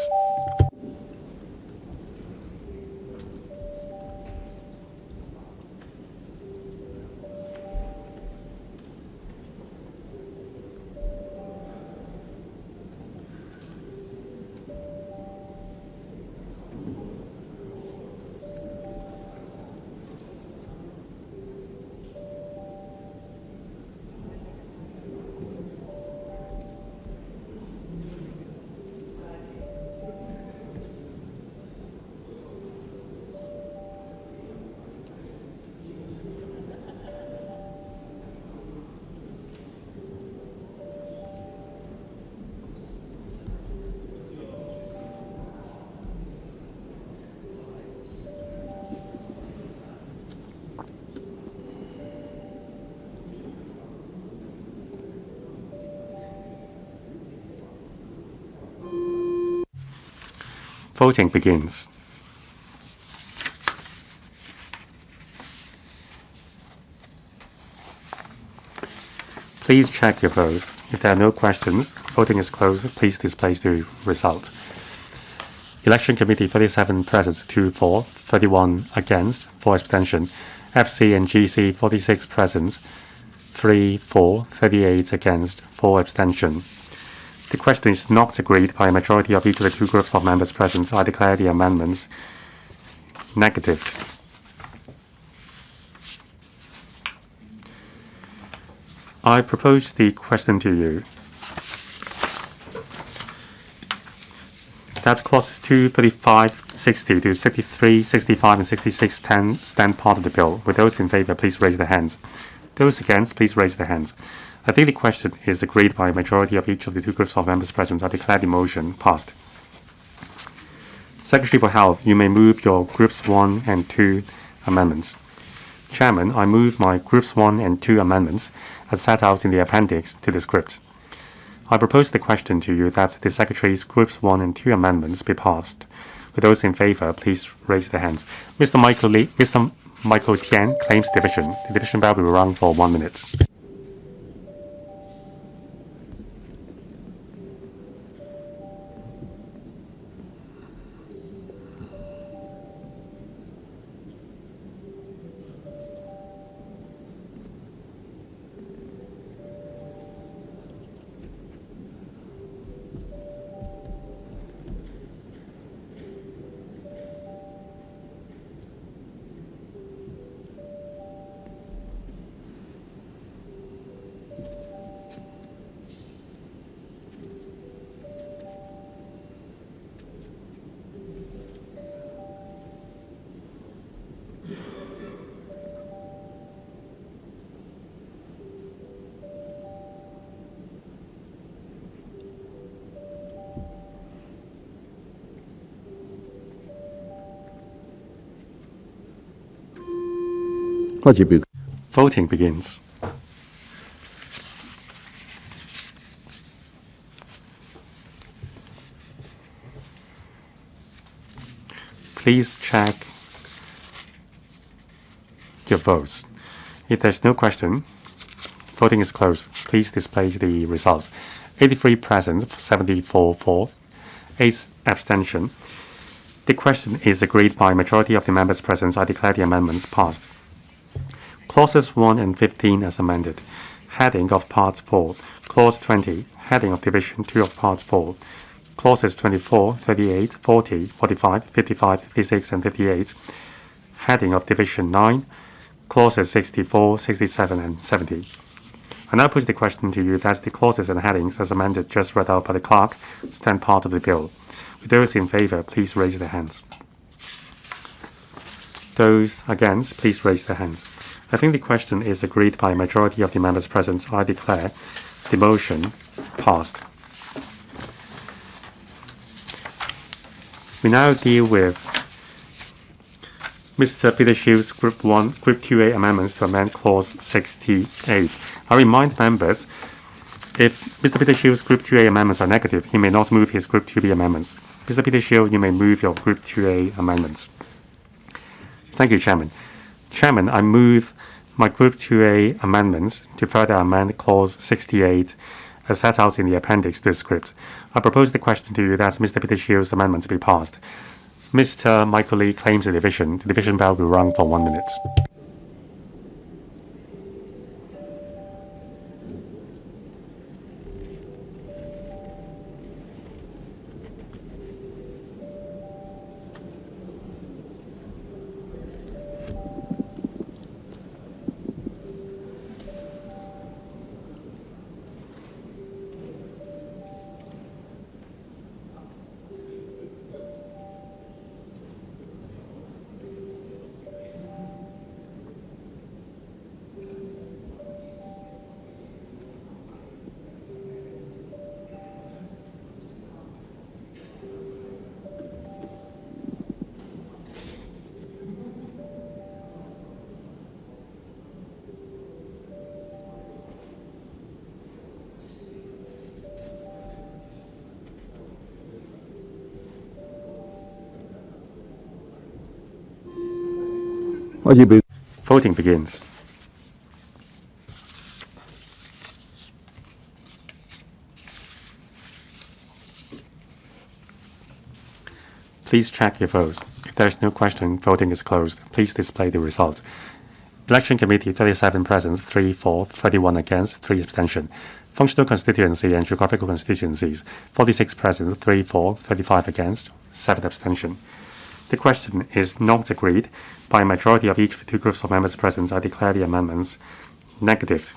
Voting begins. Please check your votes. If there are no questions, voting is closed. Please display the result. Election Committee, 37 present, 2 for, 31 against, 4 abstention. FC and GC, 46 present, 3 for, 38 against, 4 abstention. The question is not agreed by a majority of each of the two groups of members present. I declare the amendments negative. I propose the question to you that clauses 2, 35, 60 to 63, 65, and 66 stand part of the bill. With those in favor, please raise their hands. Those against, please raise their hands. I think the question is agreed by a majority of each of the two groups of members present. I declare the motion passed. Secretary for Health, you may move your Groups 1 and 2 amendments. Chairman, I move my Groups 1 and 2 amendments as set out in the appendix to the script. I propose the question to you that the Secretary's Groups 1 and 2 amendments be passed. With those in favor, please raise their hands. Mr. Michael Tian claims division. The division bell will be rung for 1 minute. Voting begins. Please check your votes. If there's no question, voting is closed. Please display the results. 83 present, 74 for, 8 abstention. The question is agreed by majority of the members present. I declare the amendments passed. Clauses 1 and 15 as amended. Heading of Part 4. Clause 20. Heading of Division 2 of Part 4. Clauses 24, 38, 40, 45, 55, 56, and 58. Heading of Division 9. Clauses 64, 67, and 70. I now put the question to you that the clauses and headings as amended just read out by the clerk stand part of the bill. With those in favor, please raise their hands. Those against, please raise their hands. I think the question is agreed by a majority of the members present. I declare the motion passed. We now deal with Mr. Peter SHIU's Group 2A amendments to amend Clause 68. I remind members, if Mr. Peter SHIU's Group 2A amendments are negative, he may not move his Group 2B amendments. Mr. Peter SHIU, you may move your Group 2A amendments. Thank you, Chairman. Chairman, I move my Group 2A amendments to further amend Clause 68 as set out in the appendix to the script. I propose the question to you that Mr. Peter SHIU's amendment be passed. Mr. Michael Lee claims a division. The division bell will be rung for 1 minute. Voting begins. Please check your votes. If there is no question, voting is closed. Please display the result. Election Committee 37 present, 3 for, 31 against, 3 abstention. Functional constituency and geographical constituencies 46 present, 3 for, 35 against, 7 abstention. The question is not agreed by a majority of each of the two groups of members present. I declare the amendments negative.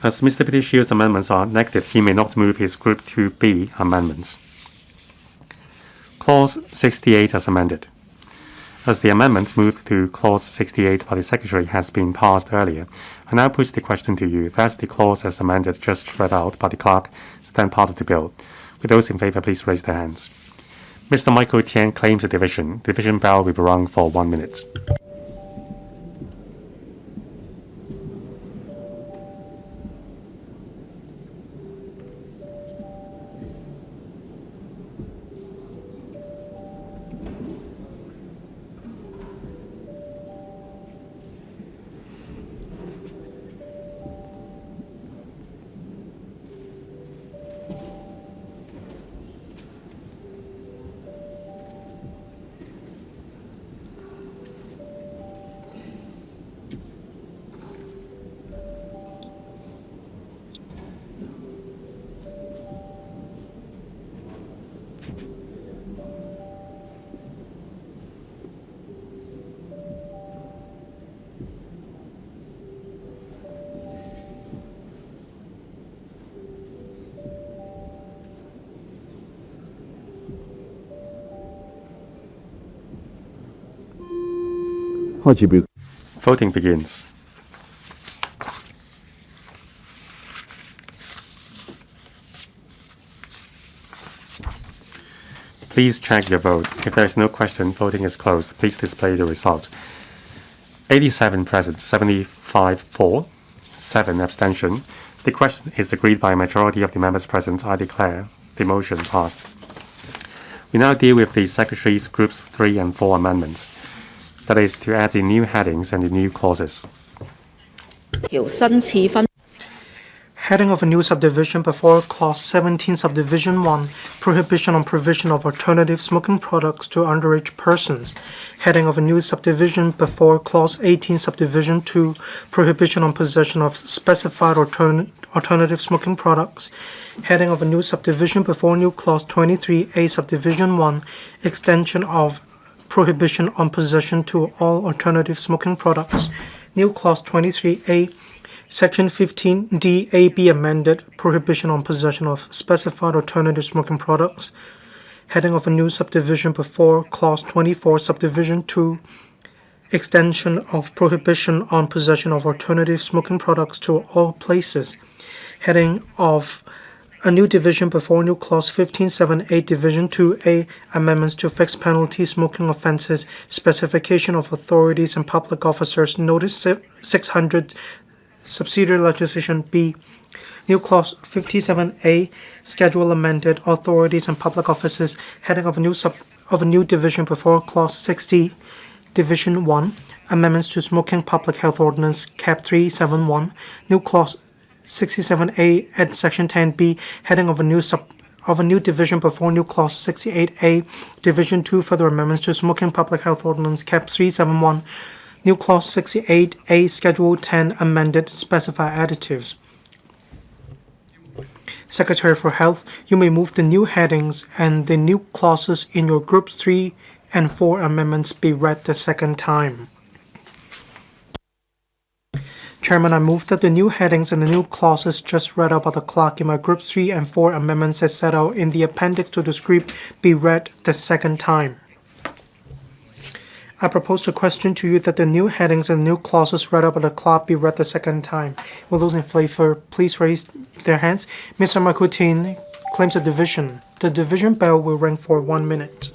As Mr. Peter SHIU's amendments are negative, he may not move his Group 2B amendments. Clause 68 as amended. As the amendment moved to Clause 68 by the Secretary has been passed earlier, I now put the question to you that the clause as amended just read out by the clerk stand part of the bill. With those in favor, please raise their hands. Mr. Michael Tian claims a division. The division bell will be rung for 1 minute. 开始表。 Voting begins. Please check your vote. If there is no question, voting is closed. Please display the result. 87 present, 75 for, 7 abstention. The question is agreed by a majority of the members present. I declare the motion passed. We now deal with the Secretary's Groups 3 and 4 amendments. That is to add the new headings and the new clauses. 條新次分 Heading of a new subdivision before Clause 17, Subdivision 1, Prohibition on provision of alternative smoking products to underage persons. Heading of a new subdivision before Clause 18, Subdivision 2, Prohibition on possession of specified alternative smoking products. Heading of a new subdivision before new Clause 23A, Subdivision 1, Extension of prohibition on possession to all alternative smoking products. New Clause 23A, Section 15D be amended, prohibition on possession of specified alternative smoking products. Heading of a new subdivision before Clause 24, Subdivision 2, extension of prohibition on possession of alternative smoking products to all places. Heading of a new division before new Clause 15.7.8, Division 2A, amendments to fixed penalty smoking offences, specification of authorities and public officers, Notice 600, Subsidiary Legislation B. New Clause 57A, Schedule amended, authorities and public offices. Heading of a new division before Clause 60, Division 1, amendments to Smoking Public Health Ordinance Cap 371. New Clause 67A at Section 10B, heading of a new division before new Clause 68A, Division 2, further amendments to Smoking Public Health Ordinance Cap 371. New Clause 68A, Schedule 10, amended, specify additives. Secretary for Health, you may move the new headings and the new clauses in your Groups 3 and 4 amendments be read the second time. Chairman, I move that the new headings and the new clauses just read out by the clerk in my Group 3 and 4 amendments as set out in the appendix to the script be read the second time. I propose to question to you that the new headings and new clauses read out by the clerk be read the second time. Will those in favor please raise their hands? Mr. Makutin claims a division. The division bell will ring for 1 minute.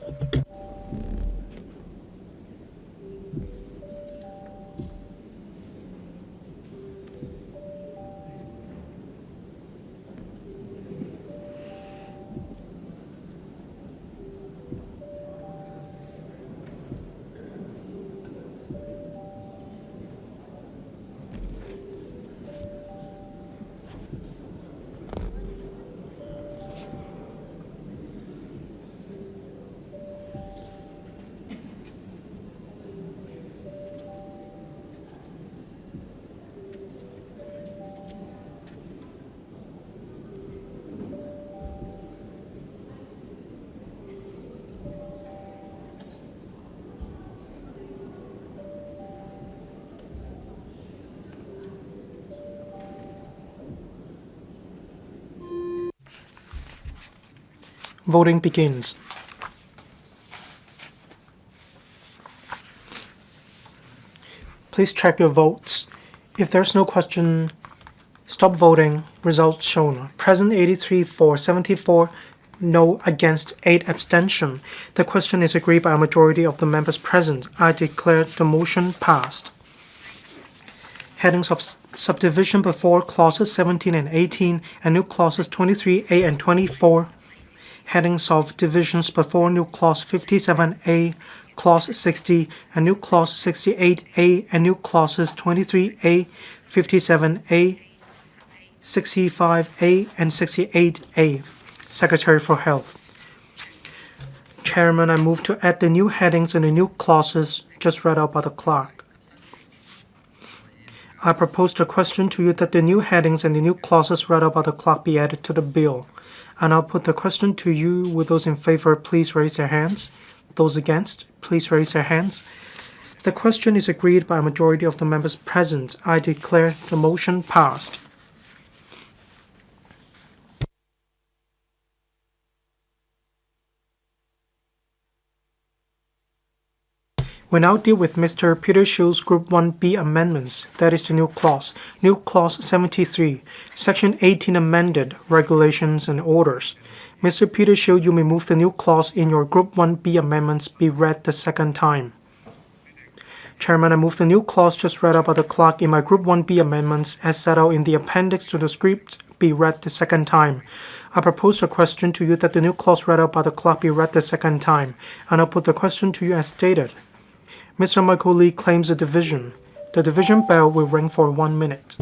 Voting begins. Please check your votes. If there's no question, stop voting. Results shown. Present 83 for, 74 no, against 8 abstention. The question is agreed by a majority of the members present. I declare the motion passed. Headings of subdivision before clauses 17 and 18 and new clauses 23A and 24. Headings of divisions before new clause 57A, clause 60, and new clause 68A, and new clauses 23A, 57A, 65A, and 68A. Secretary for Health. Chairman, I move to add the new headings and the new clauses just read out by the clerk. I propose to question to you that the new headings and the new clauses read out by the clerk be added to the bill. And I'll put the question to you. With those in favor, please raise their hands. Those against, please raise their hands. The question is agreed by a majority of the members present. I declare the motion passed. We now deal with Mr. Peter SHIU's Group 1B amendments, that is the new clause. New clause 73, Section 18 amended, regulations and orders. Mr. Peter SHIU, you may move the new clause in your Group 1B amendments be read the second time. Chairman, I move the new clause just read out by the clerk in my Group 1B amendments as set out in the appendix to the script be read the second time. I propose a question to you that the new clause read out by the clerk be read the second time, and I'll put the question to you as stated. Mr. Michael Lee claims a division. The division bell will ring for 1 minute.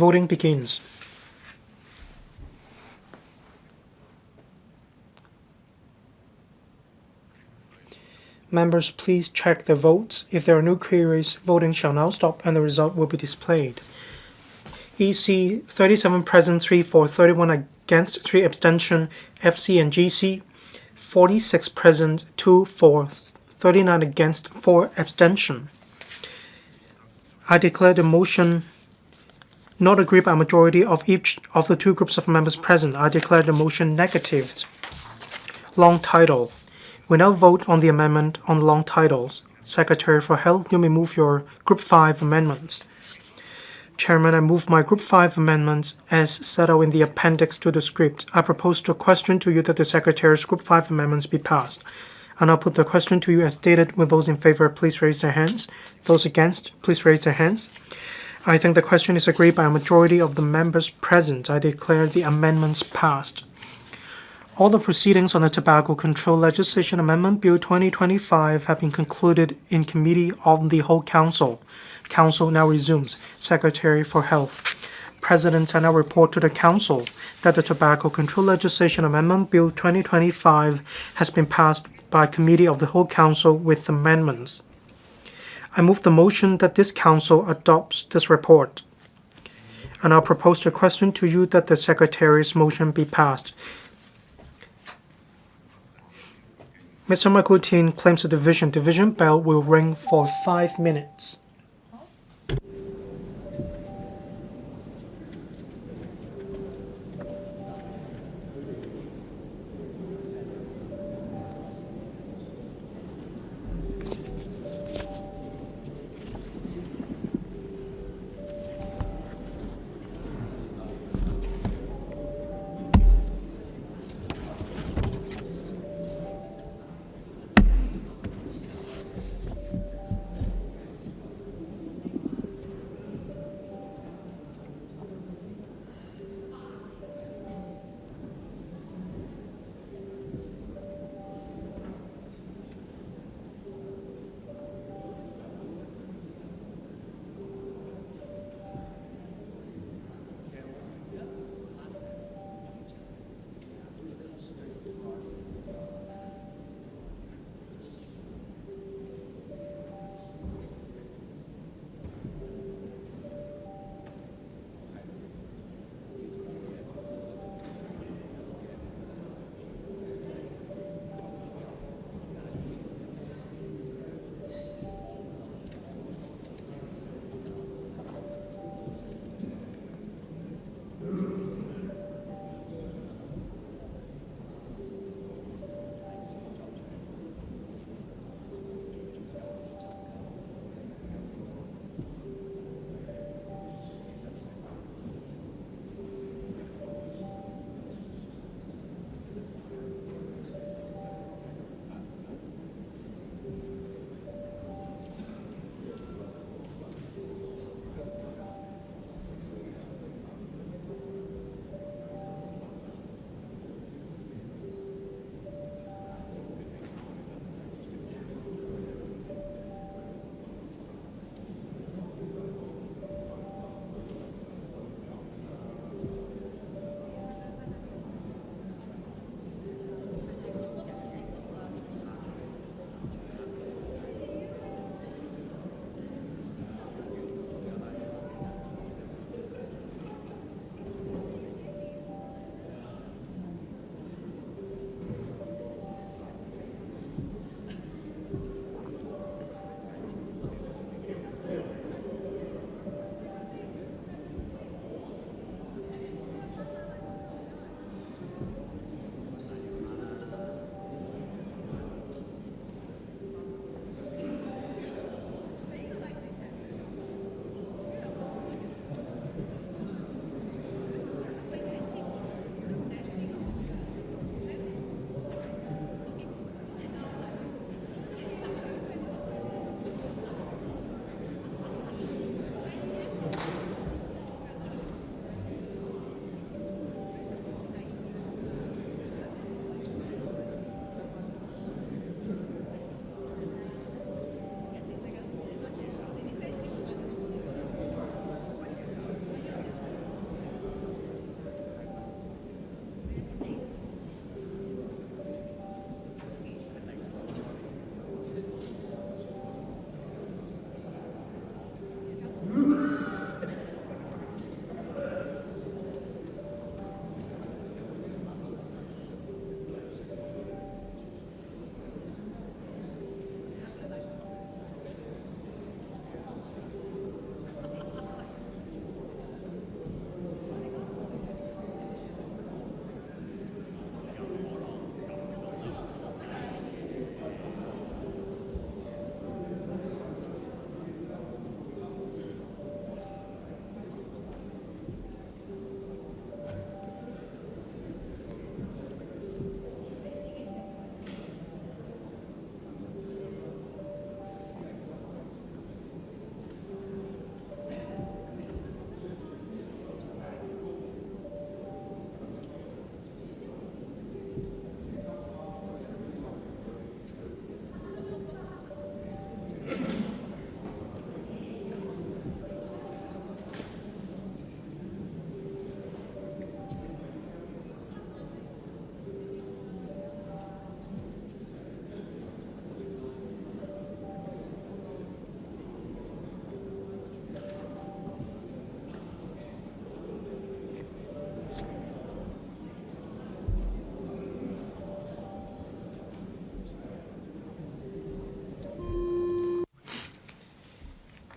Voting begins. Members, please check their votes. If there are no queries, voting shall now stop and the result will be displayed. EC 37 present, 3 for, 31 against, 3 abstention. FC and GC 46 present, 2 for, 39 against, 4 abstention. I declare the motion not agreed by a majority of each of the two groups of members present. I declare the motion negative. Long title. We now vote on the amendment on long titles. Secretary for Health, you may move your Group 5 amendments. Chairman, I move my Group 5 amendments as set out in the appendix to the script. I propose to question to you that the Secretary's Group 5 amendments be passed. And I'll put the question to you as stated. With those in favor, please raise their hands. Those against, please raise their hands. I think the question is agreed by a majority of the members present. I declare the amendments passed. All the proceedings on the Tobacco Control Legislation Amendment Bill 2025 have been concluded in Committee of the Whole Council. Council now resumes. Secretary for Health. President, I now report to the Council that the Tobacco Control Legislation Amendment Bill 2025 has been passed by Committee of the Whole Council with amendments. I move the motion that this Council adopts this report. And I'll propose the question to you that the Secretary's motion be passed. Mr. Michael Tin claims a division. Division bell will ring for 5 minutes.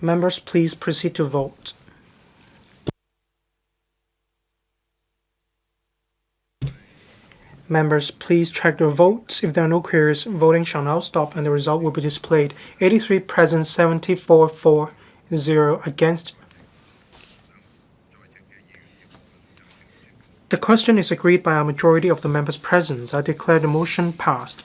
Members, please proceed to vote. Members, please check your votes. If there are no queries, voting shall now stop and the result will be displayed. 83 present, 74 for, 0 against. The question is agreed by a majority of the members present. I declare the motion passed.